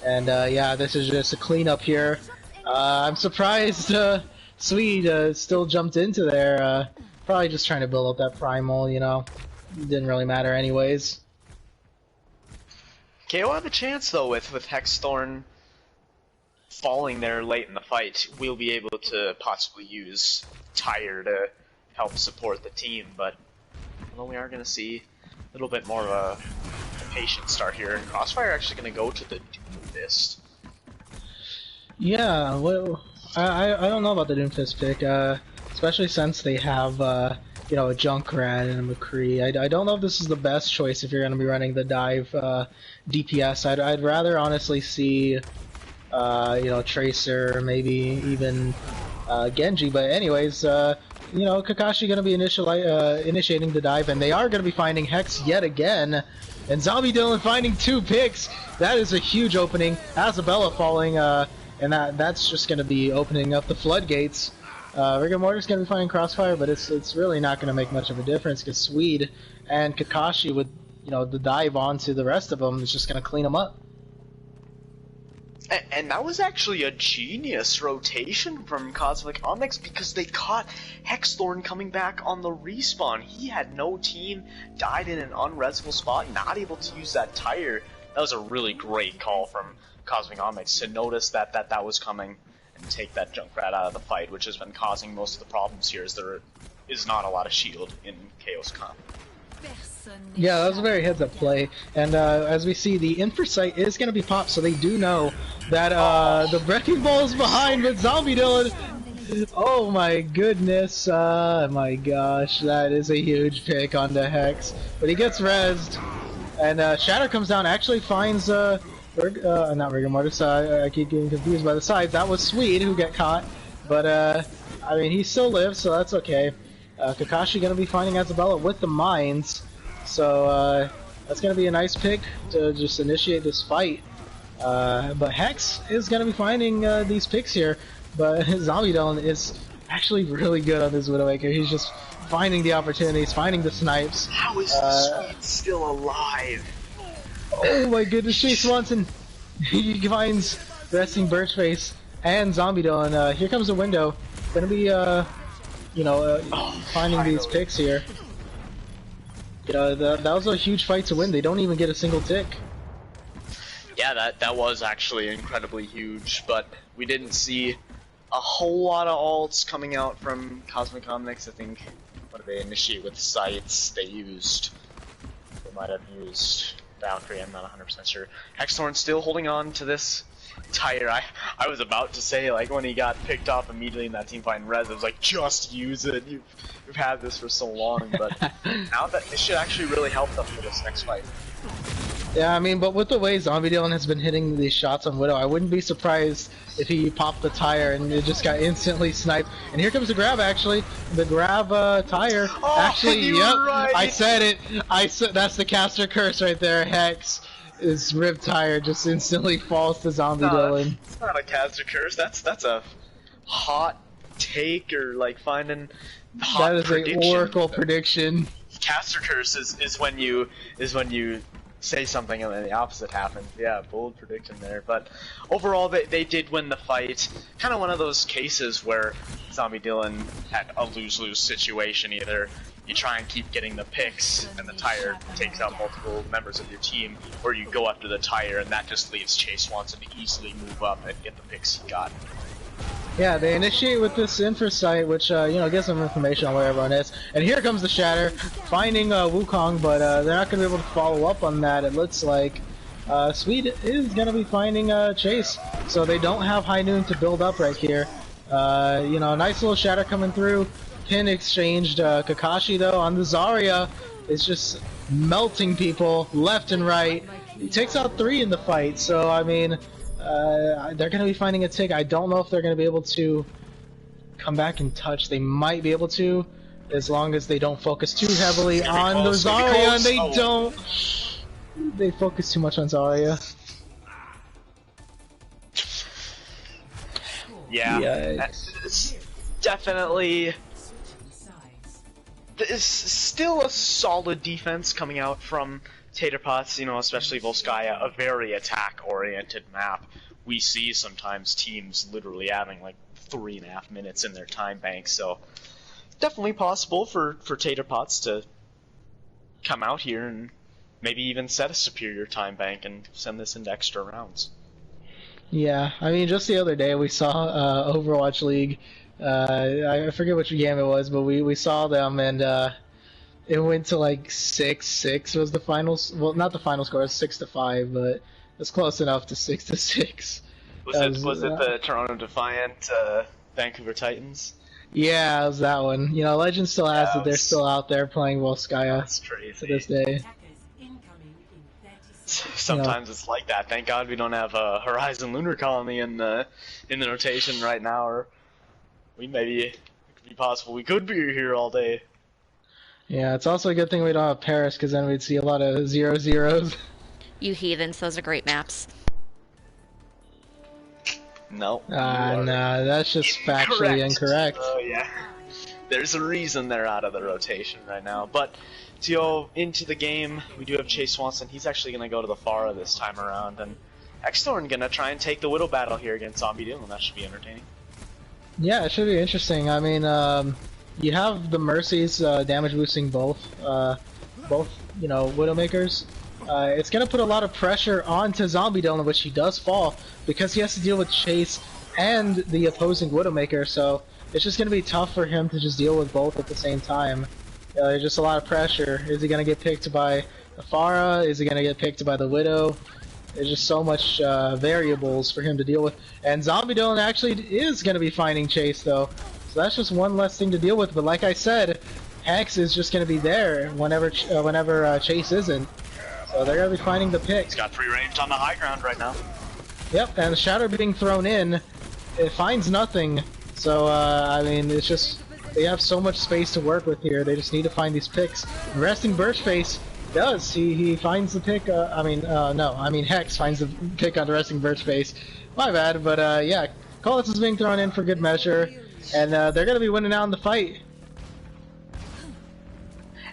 and yeah, this is just a cleanup here. I'm surprised Swede still jumped into there. Probably just trying to build up that primal, you know. Didn't really matter anyways. KO have a chance though with Hexthorn falling there late in the fight. We'll be able to possibly use Tyre to help support the team, but well, we are going to see a little bit more of a patient start here. And Crossfire actually going to go to the Doomfist. Yeah, well, I don't know about the Doomfist pick, especially since they have you know, a Junkrat and a McCree. I don't know if this is the best choice if you're going to be running the dive DPS. I'd rather honestly see you know, Tracer, maybe even Genji. But anyways, you know, Kakashi going to be initiating the dive, and they are going to be finding Hex yet again. And Zombie Dylan finding 2 picks. That is a huge opening. Azabella falling, and that's just going to be opening up the floodgates. Rigor Mortar's going to be finding Crossfire, but it's really not going to make much of a difference because Swede and Kakashi with, you know, the dive onto the rest of them is just going to clean them up. And that was actually a genius rotation from Cosmic Onyx because they caught Hexthorn coming back on the respawn. He had no team, died in an unresable spot, not able to use that Tyre. That was a really great call from Cosmic Onyx to notice that was coming and take that Junkrat out of the fight, which has been causing most of the problems here, as there is not a lot of shield in Chaos Comp. Yeah, that was a very heads-up play, and as we see, the Infrasight is going to be popped, so they do know that the Wrecking Ball is behind, but Zombie Dylan, oh my goodness, my gosh, that is a huge pick onto Hex, but he gets rezzed, and Shatter comes down, actually finds, not Rigor Mortis, I keep getting confused by the sides, that was Swede who got caught, but I mean, he still lives, so that's okay. Kakashi going to be finding Azabella with the mines, so that's going to be a nice pick to just initiate this fight. But Hex is going to be finding these picks here, but Zombie Dylan is actually really good on this Widowmaker. He's just finding the opportunities, finding the snipes. How is the Swede still alive? Oh my goodness, Chase Swanson! He finds Resting Birchface and Zombie Dylan. Here comes the window. Gonna be you know, finding these picks here. You know, that was a huge fight to win. They don't even get a single tick. Yeah, that was actually incredibly huge, but we didn't see a whole lot of ults coming out from Cosmic Omnix. I think, what did they initiate with sights? They might have used Valkyrie, I'm not 100% sure. Hexthorn still holding on to this Tyre. I was about to say, like, when he got picked off immediately in that team fight in Res, I was like, just use it, you've had this for so long, but now that this should actually really help them for this next fight. Yeah, I mean, but with the way Zombie Dylan has been hitting these shots on Widow, I wouldn't be surprised if he popped the Tyre and it just got instantly sniped. And here comes the grab, actually. The grab Tyre. Oh, actually, yep, right. I said it. That's the caster curse right there. Hex is Rip Tyre just instantly falls to Zombie Dylan. It's not a caster curse. That's a hot take, or like finding hot that is prediction. An oracle prediction. Caster curse is when you say something and then the opposite happens. Yeah, bold prediction there. But overall, they did win the fight. Kind of one of those cases where Zombie Dylan had a lose-lose situation. Either you try and keep getting the picks and the Tyre takes out multiple members of your team, or you go after the Tyre and that just leaves Chase Swanson to easily move up and get the picks he got. Yeah, they initiate with this infrasight, which you know, gives them information on where everyone is. And here comes the Shatter, finding Wukong, but they're not going to be able to follow up on that. It looks like Swede is going to be finding Chase, so they don't have High Noon to build up right here. You know, nice little Shatter coming through. Pin exchanged. Kakashi though on the Zarya is just melting people left and right. He takes out 3 in the fight, so I mean. They're going to be finding a tick. I don't know if they're going to be able to come back and touch. They might be able to, as long as they don't focus too heavily on the Zarya, and they don't. They focus too much on Zarya. Yeah, it's definitely. There's still a solid defense coming out from Taterpots, you know, especially Volskaya, a very attack-oriented map. We see sometimes teams literally having like 3.5 minutes in their time bank, so definitely possible for Taterpots to come out here and maybe even set a superior time bank and send this into extra rounds. Yeah, I mean, just the other day we saw Overwatch League. I forget which game it was, but we saw them and. It went to like 6-6 was the finals. Well, not the final score, it was 6-5, but it's close enough to 6-6. Was it the Toronto Defiant Vancouver Titans? Yeah, it was that one. You know, Legend still has it. They're still out there playing Volskaya to this day. Sometimes it's like that. Thank God we don't have a Horizon Lunar Colony in the rotation right now, or it could be possible we could be here all day. Yeah, it's also a good thing we don't have Paris, because then we'd see a lot of 0-0s. You heathens, those are great maps. No. No, that's just factually incorrect. Oh, yeah. There's a reason they're out of the rotation right now. But to go into the game, we do have Chase Swanson. He's actually going to go to the Pharah this time around. And Xthorn going to try and take the Widow battle here against Zombie Dylan. That should be entertaining. Yeah, it should be interesting. I mean, you have the Mercies damage boosting both, you know, Widowmakers. It's going to put a lot of pressure onto Zombie Dylan, which he does fall, because he has to deal with Chase and the opposing Widowmaker, so it's just going to be tough for him to just deal with both at the same time. There's just a lot of pressure. Is he going to get picked by the Pharah? Is he going to get picked by the Widow? There's just so much variables for him to deal with. And Zombie Dylan actually is going to be finding Chase, though. So that's just one less thing to deal with. But like I said, Hex is just going to be there whenever Chase isn't. So they're going to be finding the pick. He's got free range on the high ground right now. Yep, and the Shatter being thrown in, it finds nothing. So, I mean, it's just, they have so much space to work with here. They just need to find these picks. Resting Birchface does. He finds the pick, Hex finds the pick on the Resting Birchface. My bad, but yeah, Colas is being thrown in for good measure. And they're going to be winning out in the fight.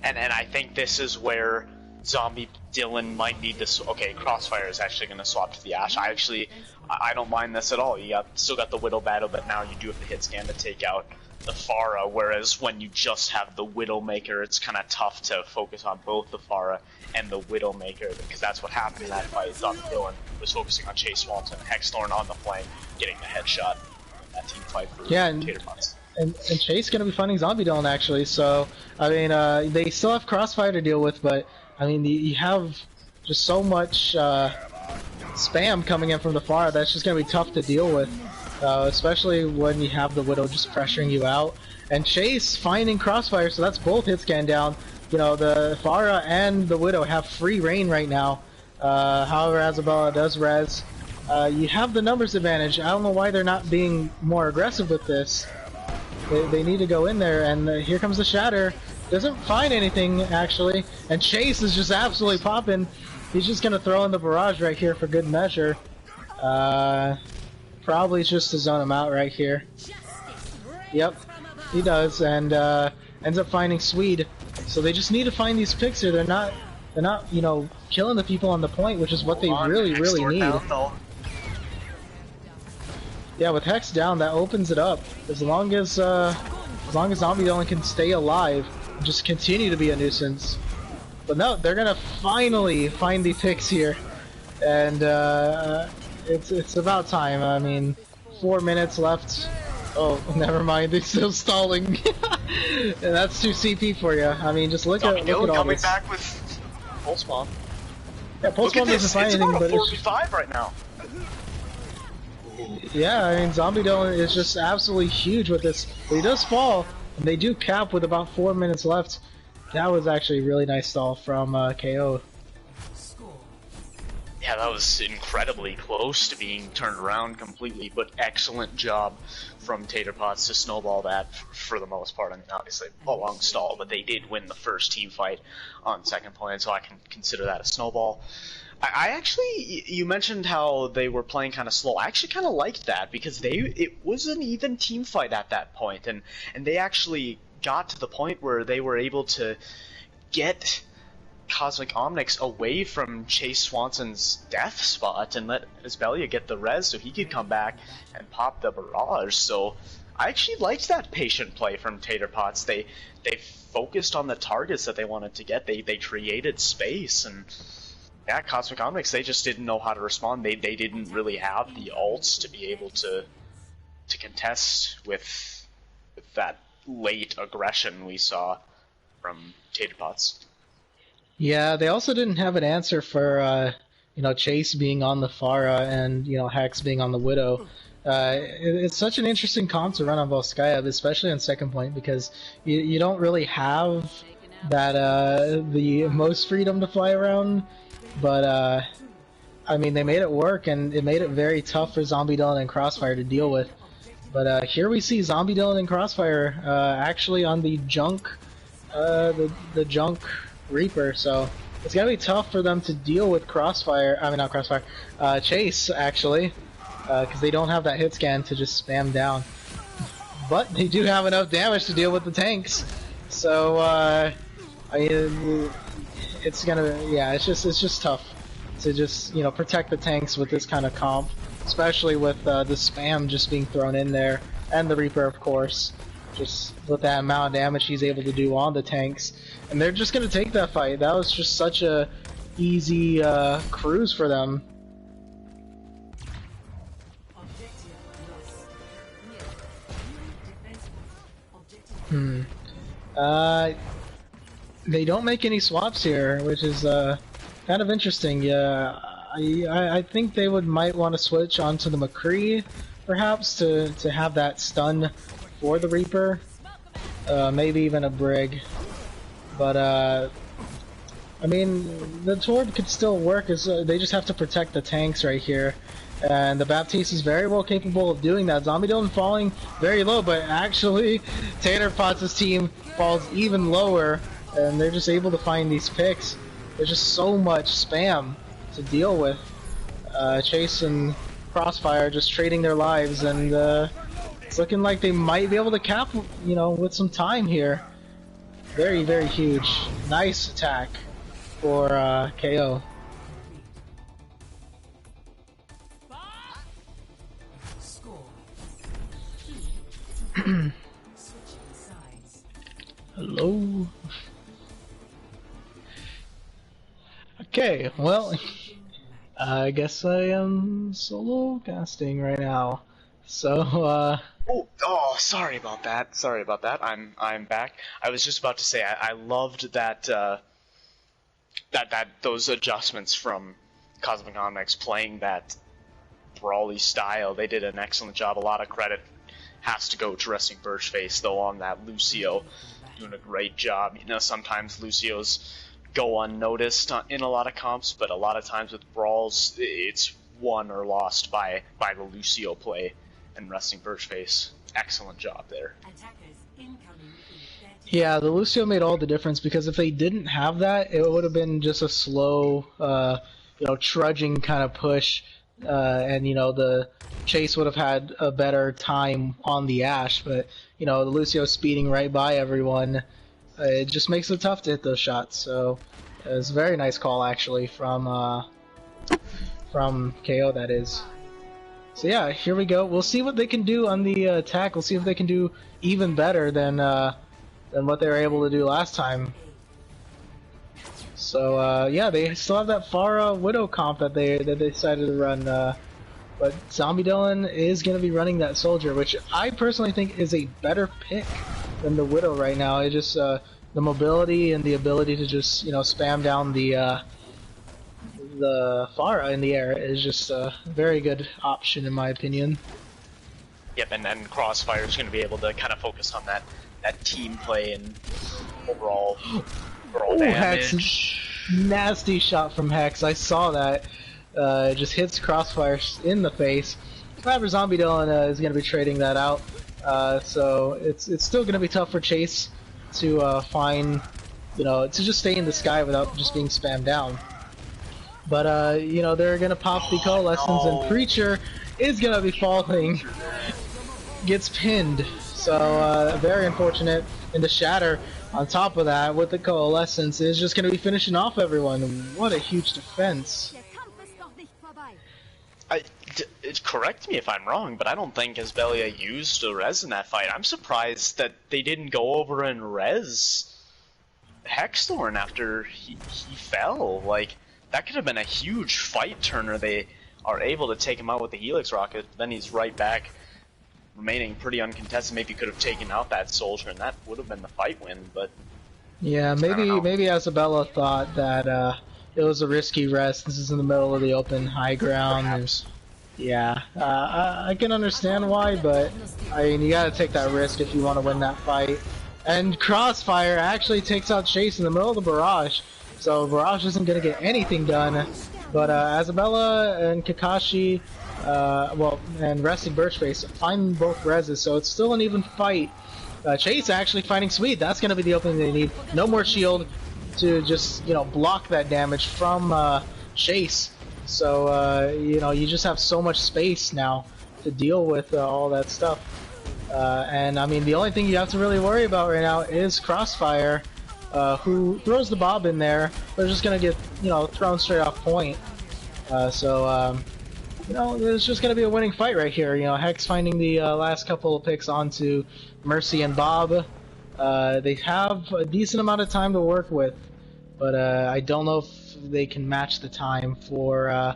And I think this is where Zombie Dylan might need this. Okay, Crossfire is actually going to swap to the Ashe. I don't mind this at all. You still got the Widow battle, but now you do have the hit scan to take out the Pharah, whereas when you just have the Widowmaker, it's kind of tough to focus on both the Pharah and the Widowmaker, because that's what happened in that fight. Zombie Dylan was focusing on Chase Swanson, Hexthorn on the flank, getting the headshot in that team fight for Taterpots. And Chase going to be finding Zombie Dylan, actually, so, I mean, they still have Crossfire to deal with, but, I mean, you have just so much spam coming in from the Pharah that's just going to be tough to deal with, especially when you have the Widow just pressuring you out. And Chase finding Crossfire, so that's both hit scan down. You know, the Pharah and the Widow have free reign right now. However, Isabella does res. You have the numbers advantage. I don't know why they're not being more aggressive with this. They need to go in there, and here comes the Shatter. Doesn't find anything, actually, and Chase is just absolutely popping. He's just going to throw in the barrage right here for good measure. Probably just to zone him out right here. Yep, he does, and ends up finding Swede. So they just need to find these picks here. They're not, you know, killing the people on the point, which is what they really need. Yeah, with Hex down, that opens it up. As long as Zombie Dylan can stay alive, and just continue to be a nuisance. But no, they're gonna finally find the picks here, and it's about time. I mean, 4 minutes left Oh, never mind. They're still stalling. And that's 2 CP for you. I mean, just look at all coming this. back with pulse bomb. Yeah, pulse bomb doesn't find anything, but it's 4v5 right now. Yeah, I mean, Zombie Dylan is just absolutely huge with this. But he does fall, and they do cap with about 4 minutes left. That was actually a really nice stall from KO. Yeah, that was incredibly close to being turned around completely, but excellent job from Taterpots to snowball that for the most part. I mean, obviously a long stall, but they did win the first team fight on second point, so I can consider that a snowball. I actually, you mentioned how they were playing kind of slow. I actually kind of liked that because it was an even team fight at that point, and they actually got to the point where they were able to get Cosmic Omnix away from Chase Swanson's death spot and let Isbelia get the res so he could come back and pop the barrage. So I actually liked that patient play from Taterpots. They focused on the targets that they wanted to get. They created space, and yeah, Cosmic Omnix, they just didn't know how to respond. They didn't really have the ults to be able to contest with that late aggression we saw from Taterpots. Yeah, they also didn't have an answer for Chase being on the Pharah and Hex being on the Widow. It's such an interesting comp to run on Volskaya, especially on second point, because you don't really have that the most freedom to fly around. But I mean, they made it work, and it made it very tough for Zombie Dylan and Crossfire to deal with. But here we see Zombie Dylan and Crossfire actually on the junk, the junk Reaper, so it's gonna be tough for them to deal with Crossfire. I mean, not Crossfire, Chase actually, because they don't have that hit scan to just spam down. But they do have enough damage to deal with the tanks. So I mean, it's just tough to just protect the tanks with this kind of comp, especially with the spam just being thrown in there, and the Reaper, of course. Just with that amount of damage he's able to do on the tanks. And they're just gonna take that fight. That was just such a easy cruise for them. They don't make any swaps here, which is kind of interesting. Yeah, I think they might want to switch onto the McCree, perhaps, to have that stun for the Reaper, maybe even a Brig, but I mean, the Torb could still work, as they just have to protect the tanks right here, and the Baptiste is very well capable of doing that. Zombie Dylan falling very low, but actually Taterpots' team falls even lower, and they're just able to find these picks. There's just so much spam to deal with. Chase and Crossfire just trading their lives, and it's looking like they might be able to cap, with some time here. Very, very huge. Nice attack for KO. Hello. Okay, well, I guess I am solo casting right now. So, Oh, sorry about that. Sorry about that. I'm back. I was just about to say I loved that those adjustments from Cosmic Omnix playing that brawly style. They did an excellent job. A lot of credit has to go to Resting Birchface though on that. Lucio doing a great job. Sometimes Lucios go unnoticed in a lot of comps, but a lot of times with brawls it's won or lost by the Lucio play. And Resting Birchface, excellent job there. Yeah, the Lucio made all the difference, because if they didn't have that, it would have been just a slow, trudging kind of push, and the Chase would have had a better time on the Ashe. But the Lucio speeding right by everyone, it just makes it tough to hit those shots. So it was a very nice call actually from KO, that is. So yeah, here we go. We'll see what they can do on the attack. We'll see if they can do even better than what they were able to do last time. So yeah, they still have that Pharah Widow comp that they decided to run But Zombie Dylan is going to be running that Soldier, which I personally think is a better pick than the Widow right now. It just the mobility and the ability to just spam down the Pharah in the air is just a very good option in my opinion. Yep, and then Crossfire is going to be able to kind of focus on that team play and overall damage. Hex, nasty shot from Hex. I saw that. It just hits Crossfire in the face. However, Zombie Dylan is going to be trading that out. So it's still going to be tough for Chase to find, to just stay in the sky without just being spammed down. But they're going to pop the Coalescence, and Preacher is going to be falling. Gets pinned. So very unfortunate. And the Shatter on top of that with the Coalescence is just going to be finishing off everyone. What a huge defense. Correct me if I'm wrong, but I don't think Asbelia used a res in that fight. I'm surprised that they didn't go over and res Hexthorn after he fell. Like, that could have been a huge fight turner. They are able to take him out with the Helix Rocket, then he's right back, remaining pretty uncontested. Maybe could have taken out that Soldier, and that would have been the fight win, but... Yeah, maybe Isabella thought that it was a risky rest. This is in the middle of the open high ground. Yeah, I can understand why, but I mean, you gotta take that risk if you want to win that fight. And Crossfire actually takes out Chase in the middle of the barrage, so barrage isn't gonna get anything done. But Isabella and Kakashi, and Resting Birchface find both reses, so it's still an even fight. Chase actually finding Sweet. That's gonna be the opening they need. No more shield to just block that damage from Chase. So you just have so much space now to deal with all that stuff. And I mean, the only thing you have to really worry about right now is Crossfire, who throws the Bob in there. They're just gonna get thrown straight off point. There's just gonna be a winning fight right here. Hex finding the last couple of picks onto Mercy and Bob. They have a decent amount of time to work with, but I don't know if they can match the time for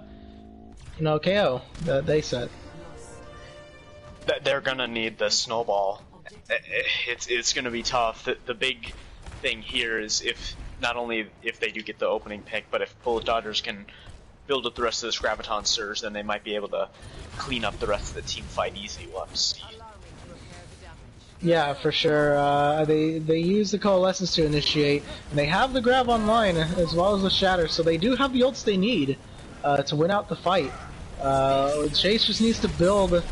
KO that they set. They're gonna need the snowball. It's gonna be tough. The big thing here is not only if they do get the opening pick, but if Bullet Dodgers can build up the rest of this Graviton Surge, then they might be able to clean up the rest of the team fight easy. We'll have to see. Yeah, for sure. They use the Coalescence to initiate, and they have the Grav online as well as the Shatter, so they do have the ults they need to win out the fight. Chase just needs to build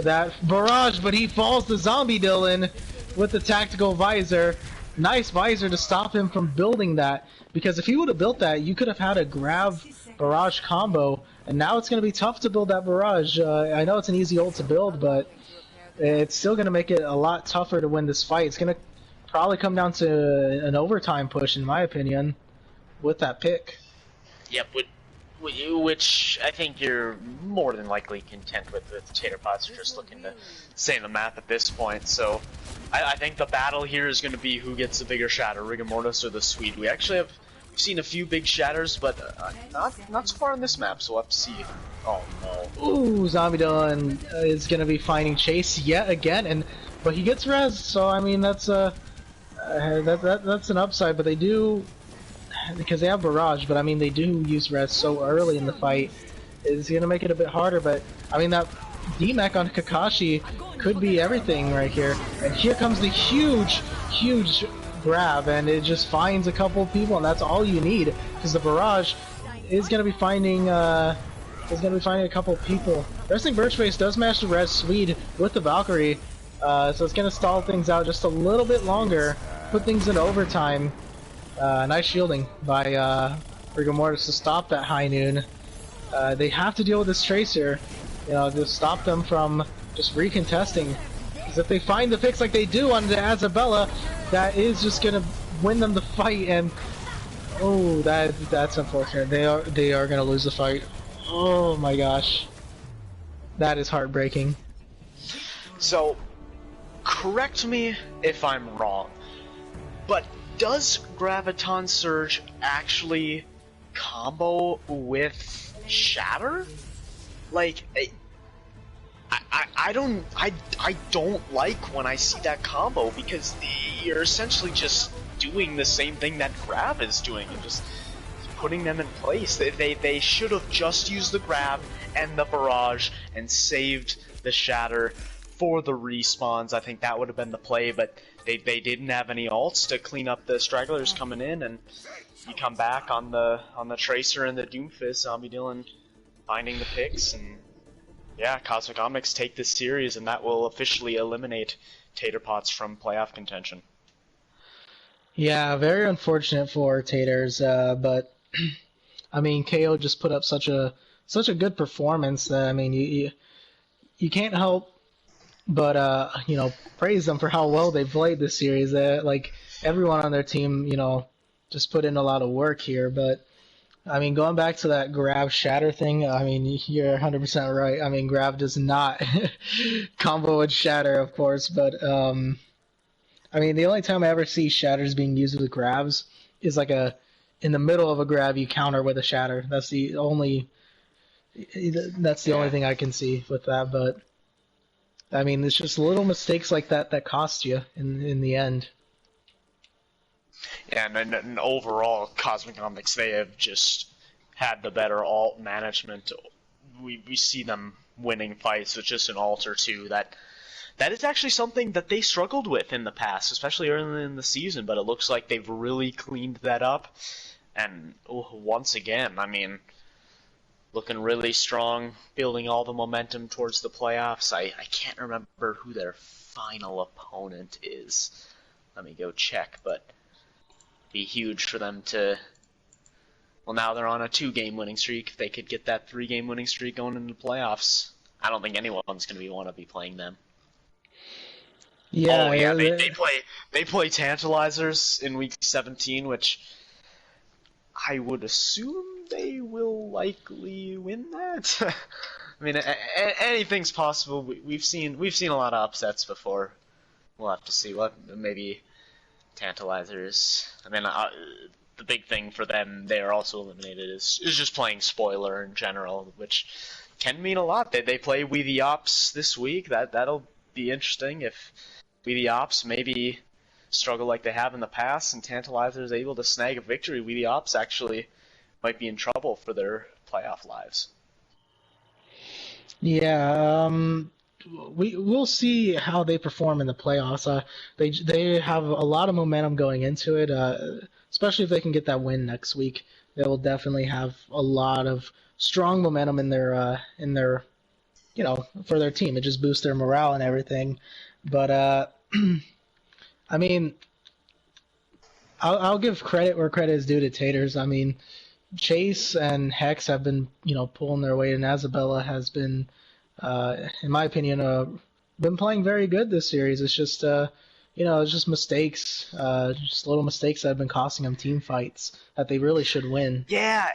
that barrage, but he falls to Zombie Dylan with the Tactical Visor. Nice Visor to stop him from building that, because if he would have built that, you could have had a Grav Barrage combo, and now it's going to be tough to build that Barrage. I know it's an easy ult to build, but it's still going to make it a lot tougher to win this fight. It's going to probably come down to an overtime push, in my opinion, with that pick. Yep, which I think you're more than likely content with. The Tater Pots are just looking to stay in the map at this point. So I think the battle here is going to be who gets the bigger Shatter, Rigor Mortis or the Swede. We've seen a few big Shatters, but not so far on this map, so we'll have to see. Oh no. Ooh, Zombie Dylan is going to be finding Chase yet again, but he gets res, so I mean that's an upside. But they do, because they have Barrage, but I mean they do use res so early in the fight. It's going to make it a bit harder, but I mean that D-Mech on Kakashi could be everything right here. And here comes the huge grab, and it just finds a couple of people, and that's all you need, because the Barrage is going to be finding a couple of people. Resting Birchface does manage to res Swede with the Valkyrie, so it's going to stall things out just a little bit longer, put things in overtime. Nice shielding by Rigor Mortis to stop that High Noon. They have to deal with this Tracer, to stop them from just recontesting. Because if they find the picks like they do on the Isabella, that is just gonna win them the fight. And oh, that's unfortunate. They are gonna lose the fight. Oh my gosh, that is heartbreaking. So, correct me if I'm wrong, but does Graviton Surge actually combo with Shatter? like, I don't like when I see that combo, because you're essentially just doing the same thing that grab is doing and just putting them in place. They should have just used the grab and the barrage and saved the shatter for the respawns. I think that would have been the play, but they didn't have any ults to clean up the stragglers coming in, and you come back on the Tracer and the Doomfist, Zombie Dylan finding the picks, and yeah, Cosmic Omnics take this series, and that will officially eliminate Taterpots from playoff contention. Yeah, very unfortunate for Taters, but I mean, KO just put up such a good performance that, I mean, you can't help but praise them for how well they played this series. Like, everyone on their team, just put in a lot of work here. But I mean, going back to that grab shatter thing, I mean, you're 100% right. I mean, grab does not combo with shatter, of course, but I mean, the only time I ever see shatters being used with grabs is like in the middle of a grab you counter with a shatter. That's the only thing I can see with that. But I mean, it's just little mistakes like that cost you in the end. Yeah, and overall, Cosmic Omnics, they have just had the better ult management. We see them winning fights with just an ult or two. That is actually something that they struggled with in the past, especially early in the season, but it looks like they've really cleaned that up. And once again, I mean, looking really strong, building all the momentum towards the playoffs. I can't remember who their final opponent is. Let me go check, but it'd be huge for them to... Well, now they're on a 2-game winning streak. If they could get that 3-game winning streak going into the playoffs, I don't think anyone's going to want to be playing them. Yeah, they play Tantalizers in week 17, which I would assume they will likely win that. I mean, anything's possible. We've seen a lot of upsets before. We'll have to see what maybe Tantalizers. I mean, the big thing for them, they are also eliminated, is just playing spoiler in general, which can mean a lot. They play We the Ops this week. That'll be interesting if We the Ops maybe struggle like they have in the past, and Tantalizer is able to snag a victory. We the Ops actually might be in trouble for their playoff lives. Yeah, we'll see how they perform in the playoffs. They have a lot of momentum going into it, especially if they can get that win next week. They will definitely have a lot of strong momentum in their for their team. It just boosts their morale and everything. But I mean, I'll give credit where credit is due to Taters. I mean, Chase and Hex have been, pulling their weight, and Isabella has been, in my opinion, been playing very good this series. It's just, it's just mistakes, just little mistakes that have been costing them team fights that they really should win. Yeah,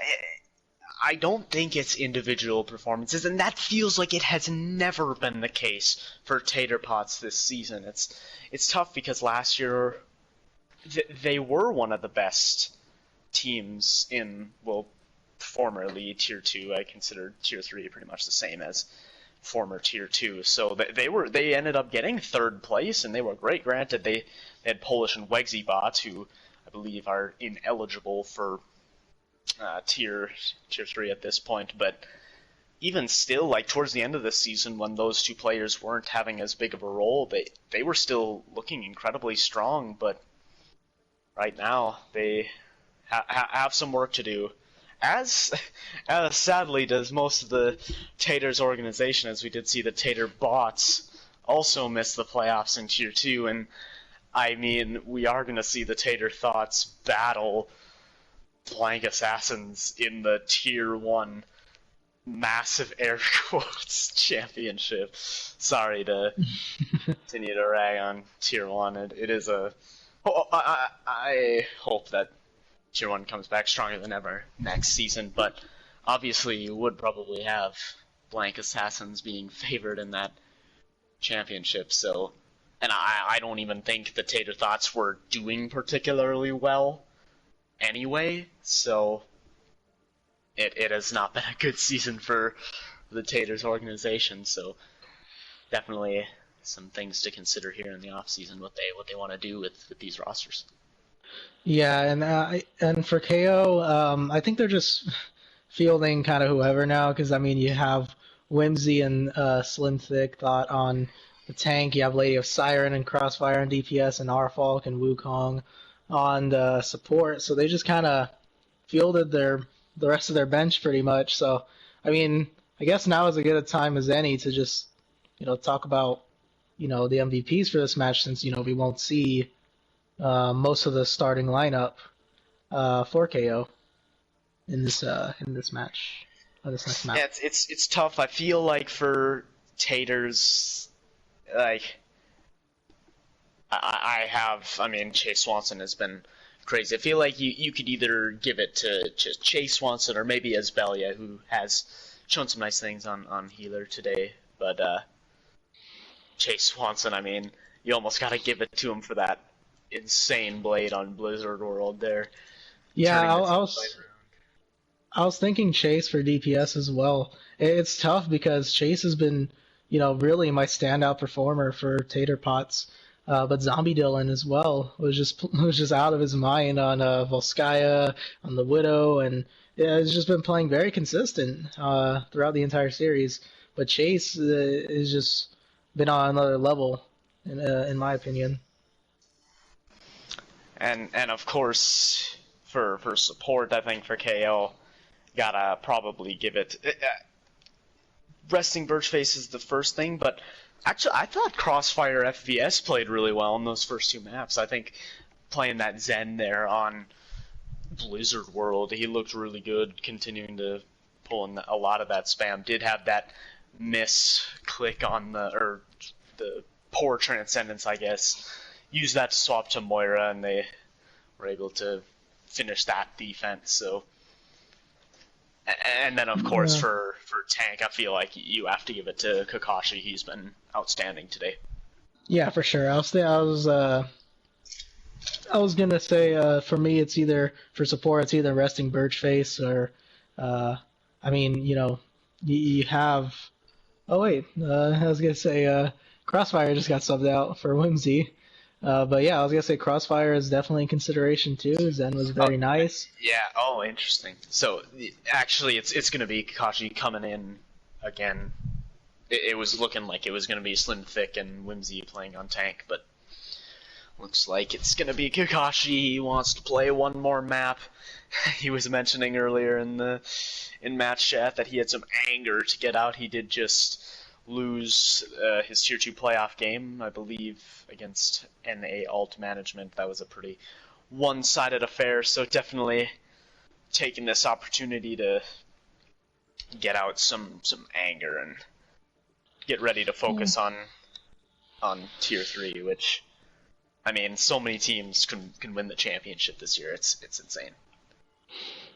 I don't think it's individual performances, and that feels like it has never been the case for Taterpots this season. It's tough because last year they were one of the best teams in, well, formerly Tier 2. I consider Tier 3 pretty much the same as former Tier 2. So they ended up getting 3rd place, and they were great. Granted, they had Polish and Wegsy bots, who I believe are ineligible for tier 3 at this point, but even still, like, towards the end of the season, when those two players weren't having as big of a role, they were still looking incredibly strong. But right now they have some work to do, as sadly does most of the Taters organization, as we did see the Tater bots also miss the playoffs in Tier 2, and I mean, we are going to see the Tater Thoughts battle Blank Assassins in the Tier 1 massive air quotes championship. Sorry to continue to rag on Tier 1. It is a... I hope that Tier 1 comes back stronger than ever next season, but obviously you would probably have Blank Assassins being favored in that championship, so... And I don't even think the Tater Thoughts were doing particularly well anyway, so it has not been a good season for the Taters organization. So definitely some things to consider here in the off season. What they want to do with these rosters. Yeah, and for KO, I think they're just fielding kind of whoever now, because I mean you have Whimsy and Slim Thick Thought on the tank. You have Lady of Siren and Crossfire and DPS, and Arfalk and Wukong on the support. So they just kind of fielded the rest of their bench pretty much. So I mean, I guess now is as good a time as any to just talk about the MVPs for this match, since we won't see most of the starting lineup for KO in this match, this next match. Yeah, it's tough. I feel like for Taters, like I mean, Chase Swanson has been crazy. I feel like you could either give it to Chase Swanson or maybe Asbelia, who has shown some nice things on healer today. But Chase Swanson, I mean, you almost got to give it to him for that insane blade on Blizzard World there. Yeah, I was thinking Chase for DPS as well. It's tough because Chase has been, really my standout performer for Tater Pots. But Zombie Dylan as well was just out of his mind on Volskaya, on the Widow, and has just been playing very consistent throughout the entire series. But Chase has just been on another level, in my opinion. And of course, for support, I think for KO, gotta probably give it. Resting Birchface is the first thing, but actually, I thought Crossfire FVS played really well in those first two maps. I think playing that Zen there on Blizzard World, he looked really good, continuing to pull in a lot of that spam. Did have that miss click on the poor Transcendence, I guess. Use that to swap to Moira, and they were able to finish that defense. So, and then of course for tank, I feel like you have to give it to Kakashi. He's been outstanding today. Yeah, for sure. I was gonna say for me, it's either for support, it's either Resting Birchface or I mean, you have. Oh wait, I was gonna say Crossfire just got subbed out for Whimsy. But yeah, I was gonna say Crossfire is definitely in consideration too. Zen was very nice. Yeah. Oh, interesting. So actually, it's gonna be Kakashi coming in again. It was looking like it was gonna be Slim Thick and Whimsy playing on tank, but looks like it's gonna be Kakashi. He wants to play one more map. He was mentioning earlier in match chat that he had some anger to get out. He did just lose his Tier 2 playoff game, I believe, against NA Alt Management. That was a pretty one-sided affair, so definitely taking this opportunity to get out some anger and get ready to focus on Tier 3, which, I mean, so many teams can win the championship this year. It's insane.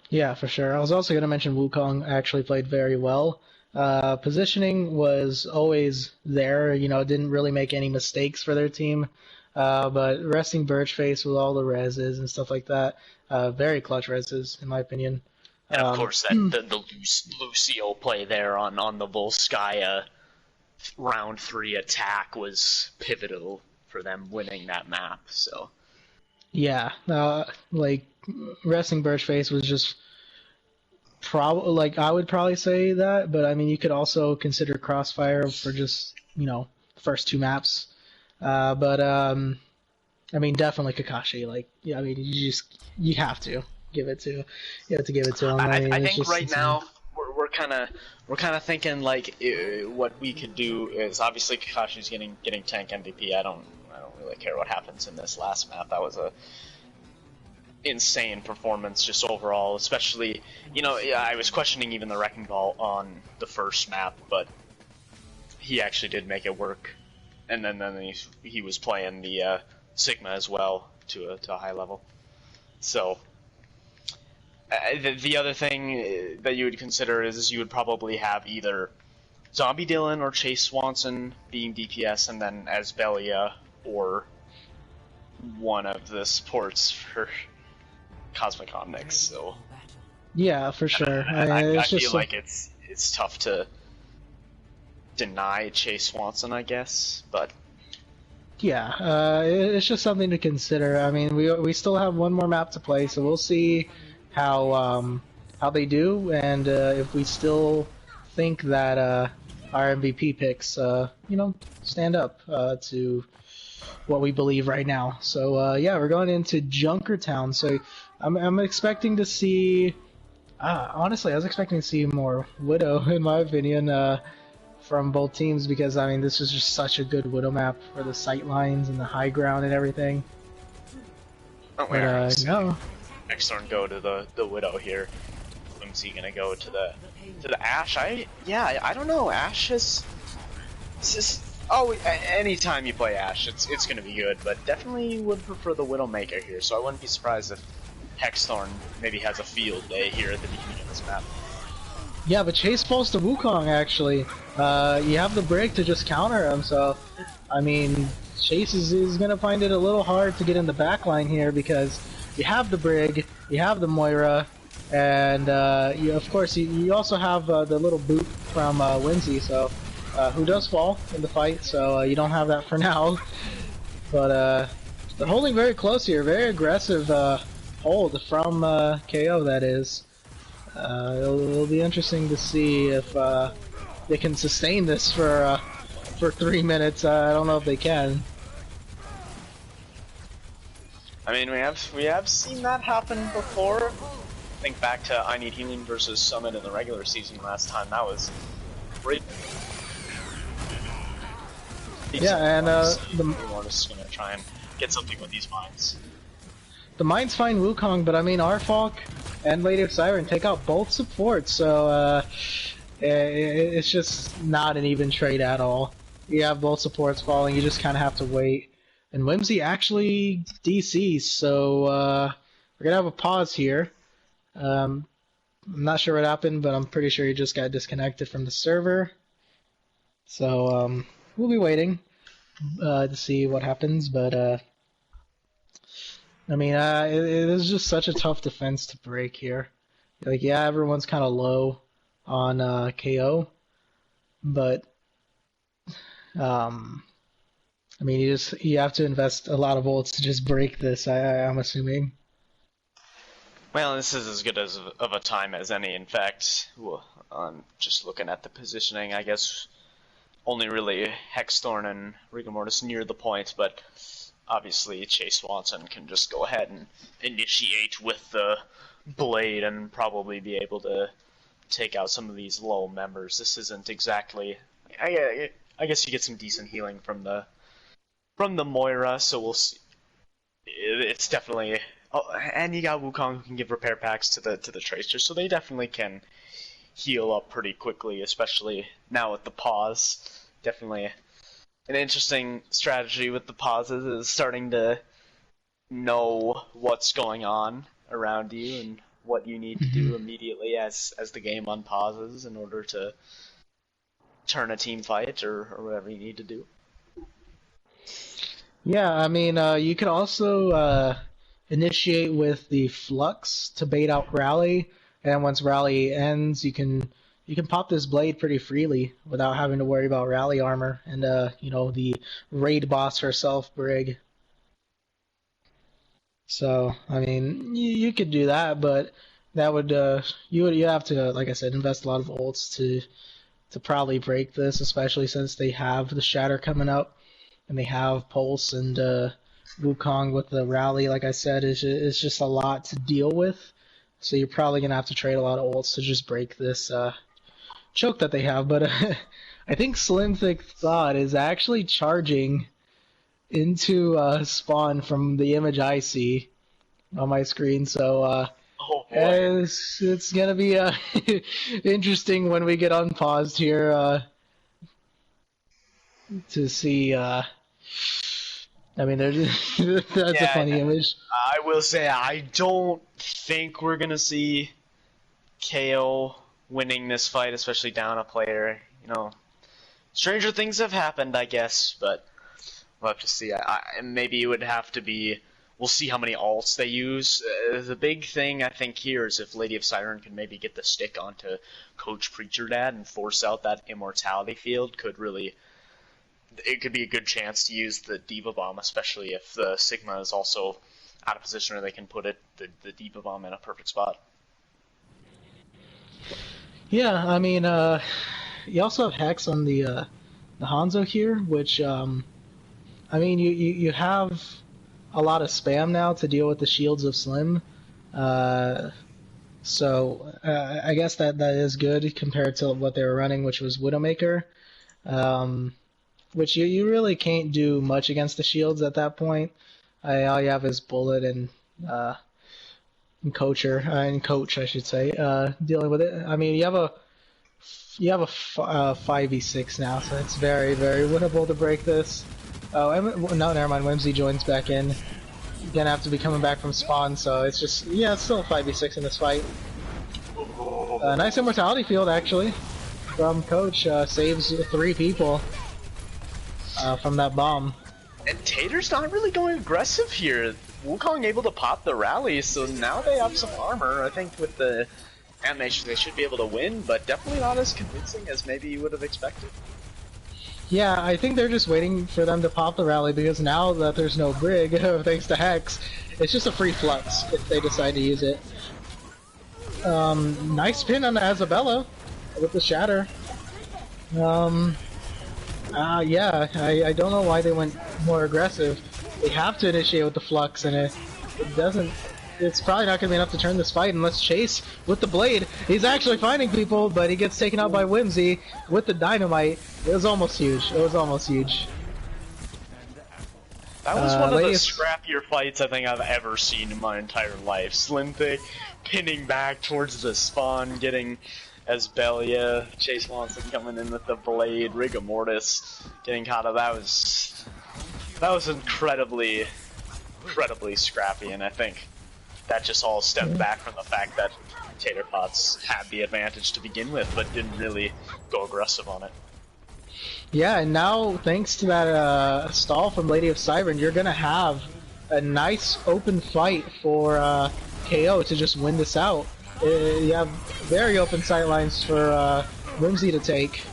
Yeah, for sure. I was also going to mention Wukong actually played very well. Positioning was always there, didn't really make any mistakes for their team. But Resting Birchface with all the reses and stuff like that, very clutch reses, in my opinion. And of course, the Lucio play there on the Volskaya round 3 attack was pivotal for them winning that map. So yeah, Resting Birchface was just I would probably say that, but I mean you could also consider Crossfire for just first two maps. But I mean definitely Kakashi. I mean you have to give it to him. I think right now we're kind of thinking what we could do is obviously Kakashi's getting tank MVP. I don't really care what happens in this last map. That was a insane performance just overall, especially I was questioning even the Wrecking Ball on the first map, but he actually did make it work, and then he was playing the Sigma as well to a high level. So the other thing that you would consider is you would probably have either Zombie Dylan or Chase Swanson being DPS, and then Asbelia or one of the supports for Cosmic Omnics. So yeah, for sure. I feel like it's tough to deny Chase Swanson, I guess, but Yeah, it's just something to consider. I mean, we still have one more map to play, so we'll see how they do, and if we still think that our MVP picks, stand up to what we believe right now. So yeah, we're going into Junkertown. So I'm expecting to see. Honestly, I was expecting to see more Widow, in my opinion, from both teams, because I mean this is just such a good Widow map for the sight lines and the high ground and everything. oh, But no. Xthorn go to the Widow here. When's he gonna go to the Ashe? I don't know. Ashe is. It's just, anytime you play Ashe, it's gonna be good, but definitely would prefer the Widowmaker here. So I wouldn't be surprised if Hexthorn maybe has a field day here at the beginning of this map. Yeah, but Chase falls to Wukong actually. You have the Brig to just counter him, so I mean Chase is gonna find it a little hard to get in the back line here because you have the Brig, you have the Moira, and of course you also have the little boot from Whimsy, so who does fall in the fight, so you don't have that for now. But they're holding very close here, very aggressive hold from KO, that is. It'll be interesting to see if they can sustain this for 3 minutes. I don't know if they can. I mean, we have seen that happen before. Think back to I Need Healing versus Summit in the regular season last time. That was great. Yeah, and we're just gonna try and get something with these mines. the mines find Wukong, but I mean Arfalk and Lady of Siren take out both supports, so it's just not an even trade at all. You have both supports falling, you just kind of have to wait. And Whimsy actually DCs, so we're gonna have a pause here. I'm not sure what happened, but I'm pretty sure he just got disconnected from the server. So we'll be waiting to see what happens, but I mean, it is just such a tough defense to break here. Like, yeah, everyone's kind of low on KO, but I mean, you have to invest a lot of ults to just break this. I'm assuming. Well, this is as good as of a time as any. In fact, I'm just looking at the positioning. I guess only really Hexthorn and Rigor Mortis near the point, but obviously Chase Swanson can just go ahead and initiate with the blade and probably be able to take out some of these low members. This isn't exactly. I guess you get some decent healing from the Moira, so we'll see. It's definitely. Oh, and you got Wukong who can give repair packs to the Tracers, so they definitely can heal up pretty quickly, especially now with the pause. Definitely an interesting strategy with the pauses is starting to know what's going on around you and what you need to do immediately as the game unpauses in order to turn a team fight or whatever you need to do. Yeah, I mean, you could also initiate with the Flux to bait out Rally, and once Rally ends, you can pop this blade pretty freely without having to worry about Rally armor and the raid boss herself, Brig. So I mean, you could do that, but that would you have to, like I said, invest a lot of ults to probably break this, especially since they have the Shatter coming up. And they have Pulse and Wukong with the Rally, like I said, is just a lot to deal with. So you're probably going to have to trade a lot of ults to just break this choke that they have. But I think Slim Thick Thought is actually charging into spawn from the image I see on my screen. So it's going to be interesting when we get unpaused here. To see, I mean, that's a funny image. I will say, I don't think we're gonna see KO winning this fight, especially down a player. You know, stranger things have happened, I guess, but we'll have to see. Maybe it would have to be we'll see how many ults they use. The big thing I think here is if Lady of Siren can maybe get the stick onto Coach Preacher Dad and force out that immortality field, it could be a good chance to use the Diva Bomb, especially if the Sigma is also out of position where they can put the Diva Bomb in a perfect spot. Yeah, I mean, you also have Hex on the Hanzo here, which, I mean, you have a lot of spam now to deal with the shields of Slim, so I guess that is good compared to what they were running, which was Widowmaker, which you really can't do much against the shields at that point. All you have is Bullet and Coach, I should say, dealing with it. I mean, you have a 5v6 now, so it's very, very winnable to break this. Oh, no, never mind. Whimsy joins back in. Gonna have to be coming back from spawn, so it's just, yeah, it's still a 5v6 in this fight. Nice immortality field, actually, from Coach. Saves 3 people from that bomb. And Tater's not really going aggressive here. Wukong able to pop the rally, so now they have some armor. I think with the animation they should be able to win, but definitely not as convincing as maybe you would have expected. Yeah, I think they're just waiting for them to pop the rally, because now that there's no Brig, thanks to Hex, it's just a free flux if they decide to use it. Nice pin on the Isabella with the Shatter. Yeah, I don't know why they went more aggressive. They have to initiate with the Flux, and it doesn't... It's probably not going to be enough to turn this fight unless Chase, with the blade, he's actually finding people, but he gets taken out by Whimsy with the dynamite. It was almost huge. It was almost huge. That was one of the scrappier fights I think I've ever seen in my entire life. Slim Thick pinning back towards the spawn, getting Asbelia, Chase Watson coming in with the blade, Rigor Mortis getting caught up. That was incredibly scrappy, and I think that just all stemmed back from the fact that Tater Pots had the advantage to begin with, but didn't really go aggressive on it. Yeah, and now, thanks to that stall from Lady of Siren, you're gonna have a nice open fight for KO to just win this out. You have very open sightlines for Whimsy to take.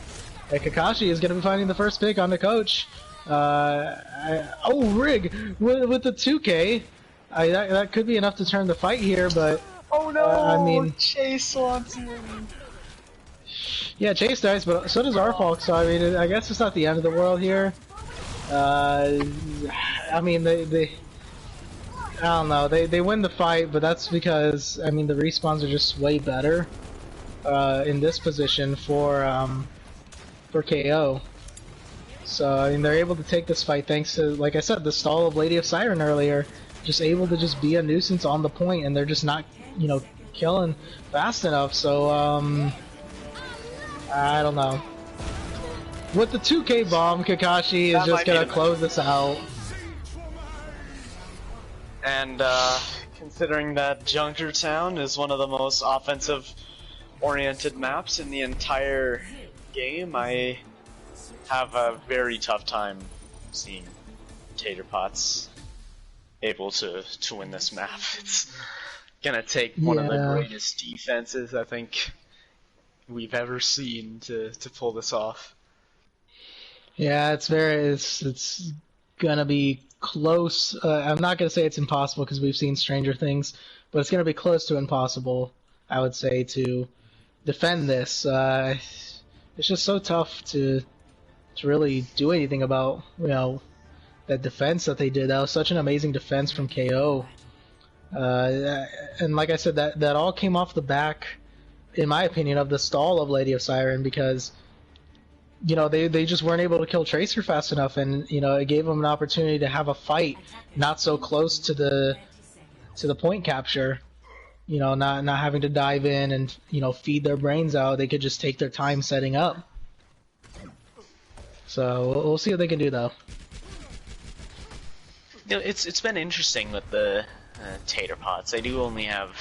Kakashi is gonna be finding the first pick on the Coach. Oh, Rig with the 2K. That could be enough to turn the fight here, but oh no! I mean, Chase wants him. Yeah, Chase dies, but so does Arfalk. So I mean, I guess it's not the end of the world here. I mean, I don't know. They win the fight, but that's because I mean the respawns are just way better in this position for KO. So I mean they're able to take this fight thanks to, like I said, the stall of Lady of Siren earlier. Just able to just be a nuisance on the point, and they're just not, you know, killing fast enough. So I don't know. With the 2K bomb, Kakashi is just gonna close this out. And considering that Junker Town is one of the most offensive-oriented maps in the entire game, I have a very tough time seeing Tater Pots able to win this map. It's gonna take one of the greatest defenses I think we've ever seen to pull this off. Yeah, it's gonna be close. I'm not gonna say it's impossible because we've seen stranger things, but it's gonna be close to impossible, I would say, to defend this. It's just so tough to really do anything about, you know, that defense that they did. That was such an amazing defense from KO. And like I said, that all came off the back, in my opinion, of the stall of Lady of Siren, because, you know, they just weren't able to kill Tracer fast enough, and, you know, it gave them an opportunity to have a fight not so close to the point capture. You know, not having to dive in and, you know, feed their brains out. They could just take their time setting up. So we'll see what they can do, though. You know, it's been interesting with the Tater Pots. They do only have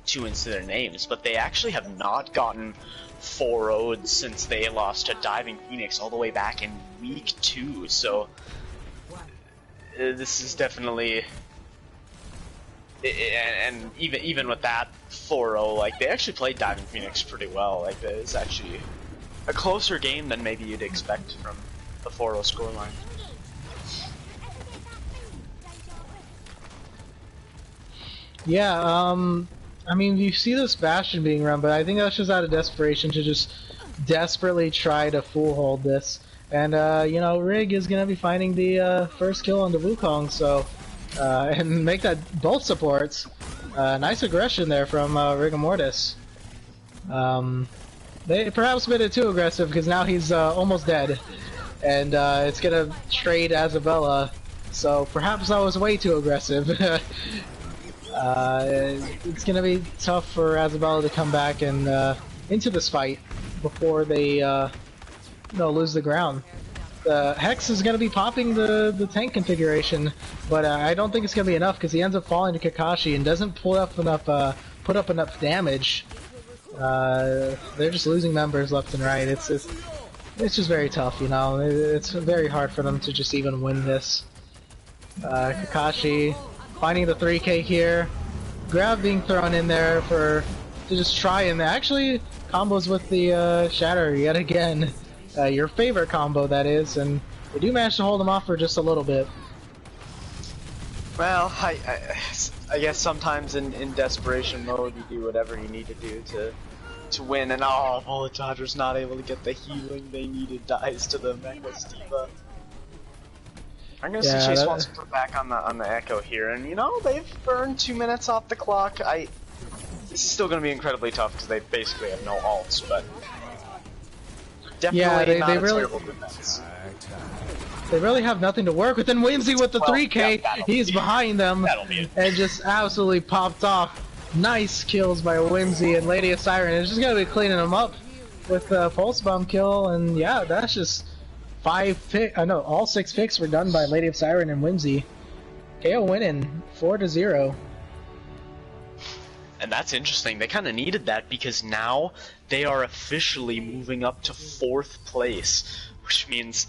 2 into their names, but they actually have not gotten 4-0'd since they lost to Diving Phoenix all the way back in week 2. So this is definitely and even with that 4-0, like they actually played Diving Phoenix pretty well. Like it's actually a closer game than maybe you'd expect from the 4-0 scoreline. Yeah, I mean, you see this Bastion being run, but I think that's just out of desperation to just desperately try to full hold this. And, you know, Rig is going to be finding the first kill on the Wukong, so, and make that both supports. Nice aggression there from Rigamortis. They perhaps made it too aggressive because now he's almost dead. And it's going to trade Isabella, so perhaps that was way too aggressive. It's gonna be tough for Isabella to come back and into this fight before they lose the ground. Hex is gonna be popping the tank configuration, but I don't think it's gonna be enough because he ends up falling to Kakashi and doesn't put up enough damage. They're just losing members left and right. It's just very tough, you know. It's very hard for them to just even win this. Kakashi finding the 3K here. Grab being thrown in there to just try and actually combos with the Shatter yet again. Your favorite combo, that is, and they do manage to hold him off for just a little bit. Well, I guess sometimes in desperation mode you do whatever you need to do to win, and the Taters not able to get the healing they needed, dies to the Mecha Steva. I'm gonna see Chase wants to put back on the Echo here, and you know they've burned 2 minutes off the clock. This is still gonna be incredibly tough because they basically have no ults, but definitely not a terrible defense. They really have nothing to work with, and Whimsy with the 3K, he's behind them, and just absolutely popped off. Nice kills by Whimsy, and Lady of Siren is just gonna be cleaning them up with the Pulse Bomb kill, and yeah, that's just all 6 picks were done by Lady of Siren and Whimsy. KO winning 4-0. And that's interesting. They kind of needed that because now they are officially moving up to 4th place, which means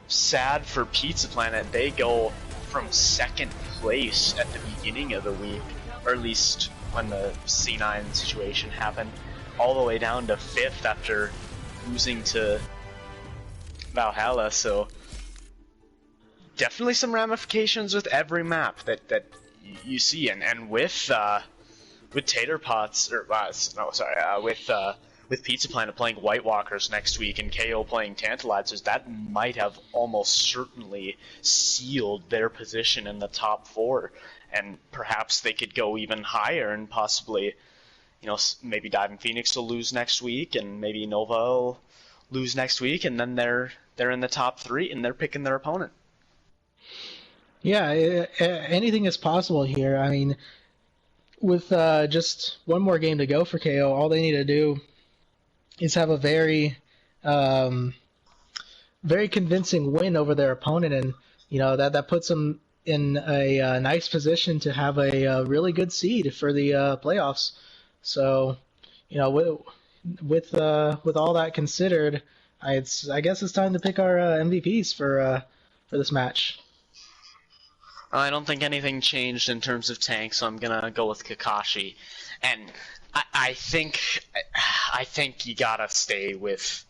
sad for Pizza Planet. They go from 2nd place at the beginning of the week, or at least when the C9 situation happened, all the way down to 5th after losing to Valhalla. So definitely some ramifications with every map that you see, and with Tater Pots, or with Pizza Planet playing White Walkers next week and KO playing Tantalizers, that might have almost certainly sealed their position in the top 4, and perhaps they could go even higher and possibly, you know, maybe Diving Phoenix will lose next week, and maybe Nova will lose next week, and then they're in the top 3 and they're picking their opponent. Yeah, anything is possible here. I mean, with just one more game to go for KO, all they need to do is have a very convincing win over their opponent, and you know that puts them in a nice position to have a really good seed for the playoffs. So, you know, with all that considered, I guess it's time to pick our MVPs for this match. I don't think anything changed in terms of tank, so I'm gonna go with Kakashi. And I think you gotta stay with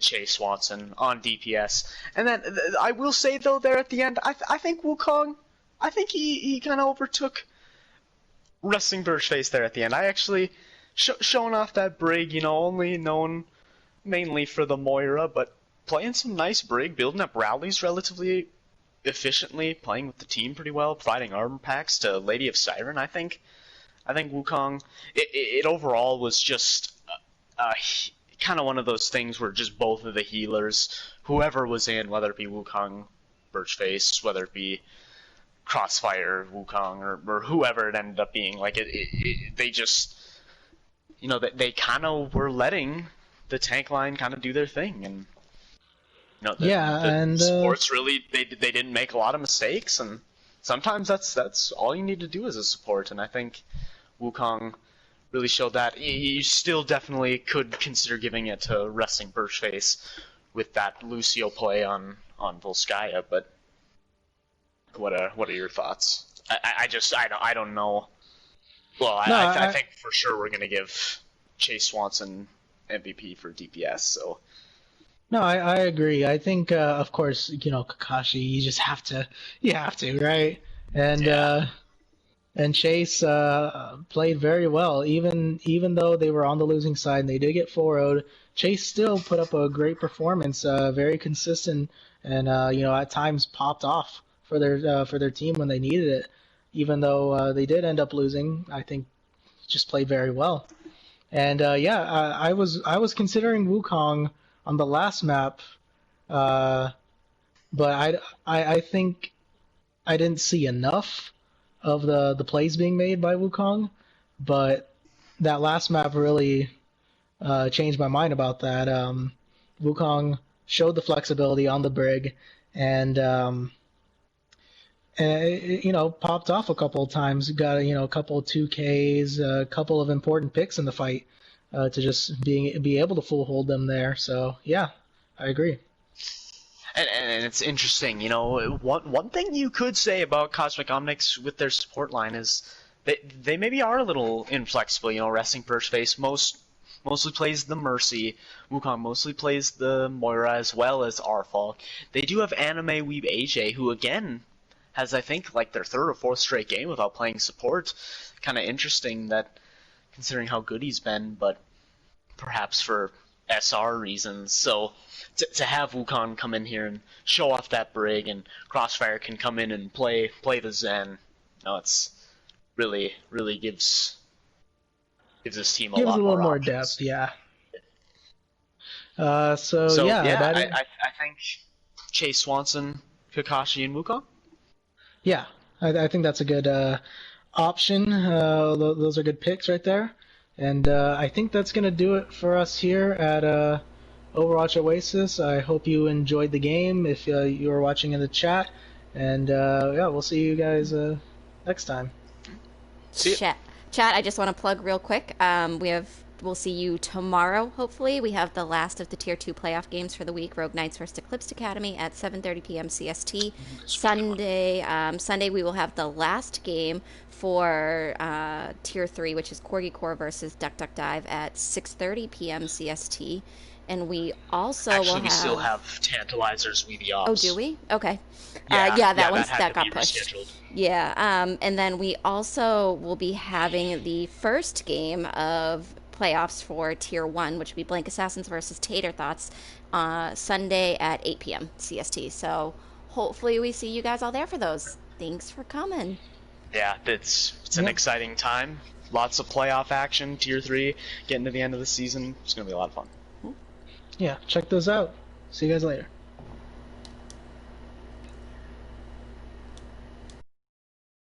Chase Swanson on DPS. And then I will say though, there at the end, I think Wukong, I think he kind of overtook Wrestling Birchface there at the end. I actually showing off that Brig, you know, only known mainly for the Moira, but playing some nice Brig, building up rallies relatively efficiently, playing with the team pretty well, providing armor packs to Lady of Siren. I think Wukong, it overall was just kind of one of those things where just both of the healers, whoever was in, whether it be Wukong, Birchface, whether it be Crossfire, Wukong, or whoever it ended up being, like they just, you know, they kind of were letting the tank line kind of do their thing, and you know, the supports really they didn't make a lot of mistakes, and sometimes that's all you need to do as a support, and I think Wukong really showed that. You still definitely could consider giving it to Wrestling Birchface with that Lucio play on Volskaya, but what are your thoughts? I don't know. Well, No, I think for sure we're gonna give Chase Swanson MVP for DPS. So No, I agree. I think, of course, Kakashi, you have to, right? And yeah, and Chase played very well, even though they were on the losing side and they did get 4-0'd. Chase still put up a great performance, very consistent, and at times popped off for their team when they needed it. Even though they did end up losing, I think just played very well. And yeah, I was considering Wukong on the last map, uh, but I think I didn't see enough of the plays being made by Wukong. But that last map really changed my mind about that. Wukong showed the flexibility on the brig, and popped off a couple of times. Got a couple of 2Ks, a couple of important picks in the fight to just be able to full hold them there. So yeah, I agree. and it's interesting. One thing you could say about Cosmic Omnics with their support line is they maybe are a little inflexible. Resting first face mostly plays the Mercy. Wukong mostly plays the Moira as well as Arfal. They do have Anime Weeb AJ, who again has, I think, like their third or fourth straight game without playing support. Kind of interesting that, considering how good he's been, but perhaps for SR reasons. So to have Wukong come in here and show off that brig, and Crossfire can come in and play the Zen. It's really gives this team a Gives lot a little more options. depth, yeah. So yeah, I think Chase Swanson, Kakashi, and Wukong. yeah, I think that's a good option. Those are good picks right there. And I think that's going to do it for us here at Overwatch Oasis. I hope you enjoyed the game if you were watching in the chat. And yeah, we'll see you guys next time. See ya. Chat, I just want to plug real quick. We'll see you tomorrow, hopefully. We have the last of the Tier 2 playoff games for the week, Rogue Knights vs. Eclipsed Academy at 7:30 p.m. CST. Sunday we will have the last game for Tier 3, which is Corgi Core versus Duck Duck Dive at 6:30 p.m. CST. And we also Actually, will have... we still have Tantalizers Weeby Ops. Oh, do we? Okay. Yeah, that got pushed. Rescheduled. Yeah, and then we also will be having the first game of playoffs for Tier 1, which will be Blank Assassins versus Tater Thoughts, Sunday at 8 p.m. CST. So hopefully we see you guys all there for those. Thanks for coming. Yeah, it's an exciting time. Lots of playoff action, Tier 3, getting to the end of the season. It's going to be a lot of fun. Yeah, check those out. See you guys later.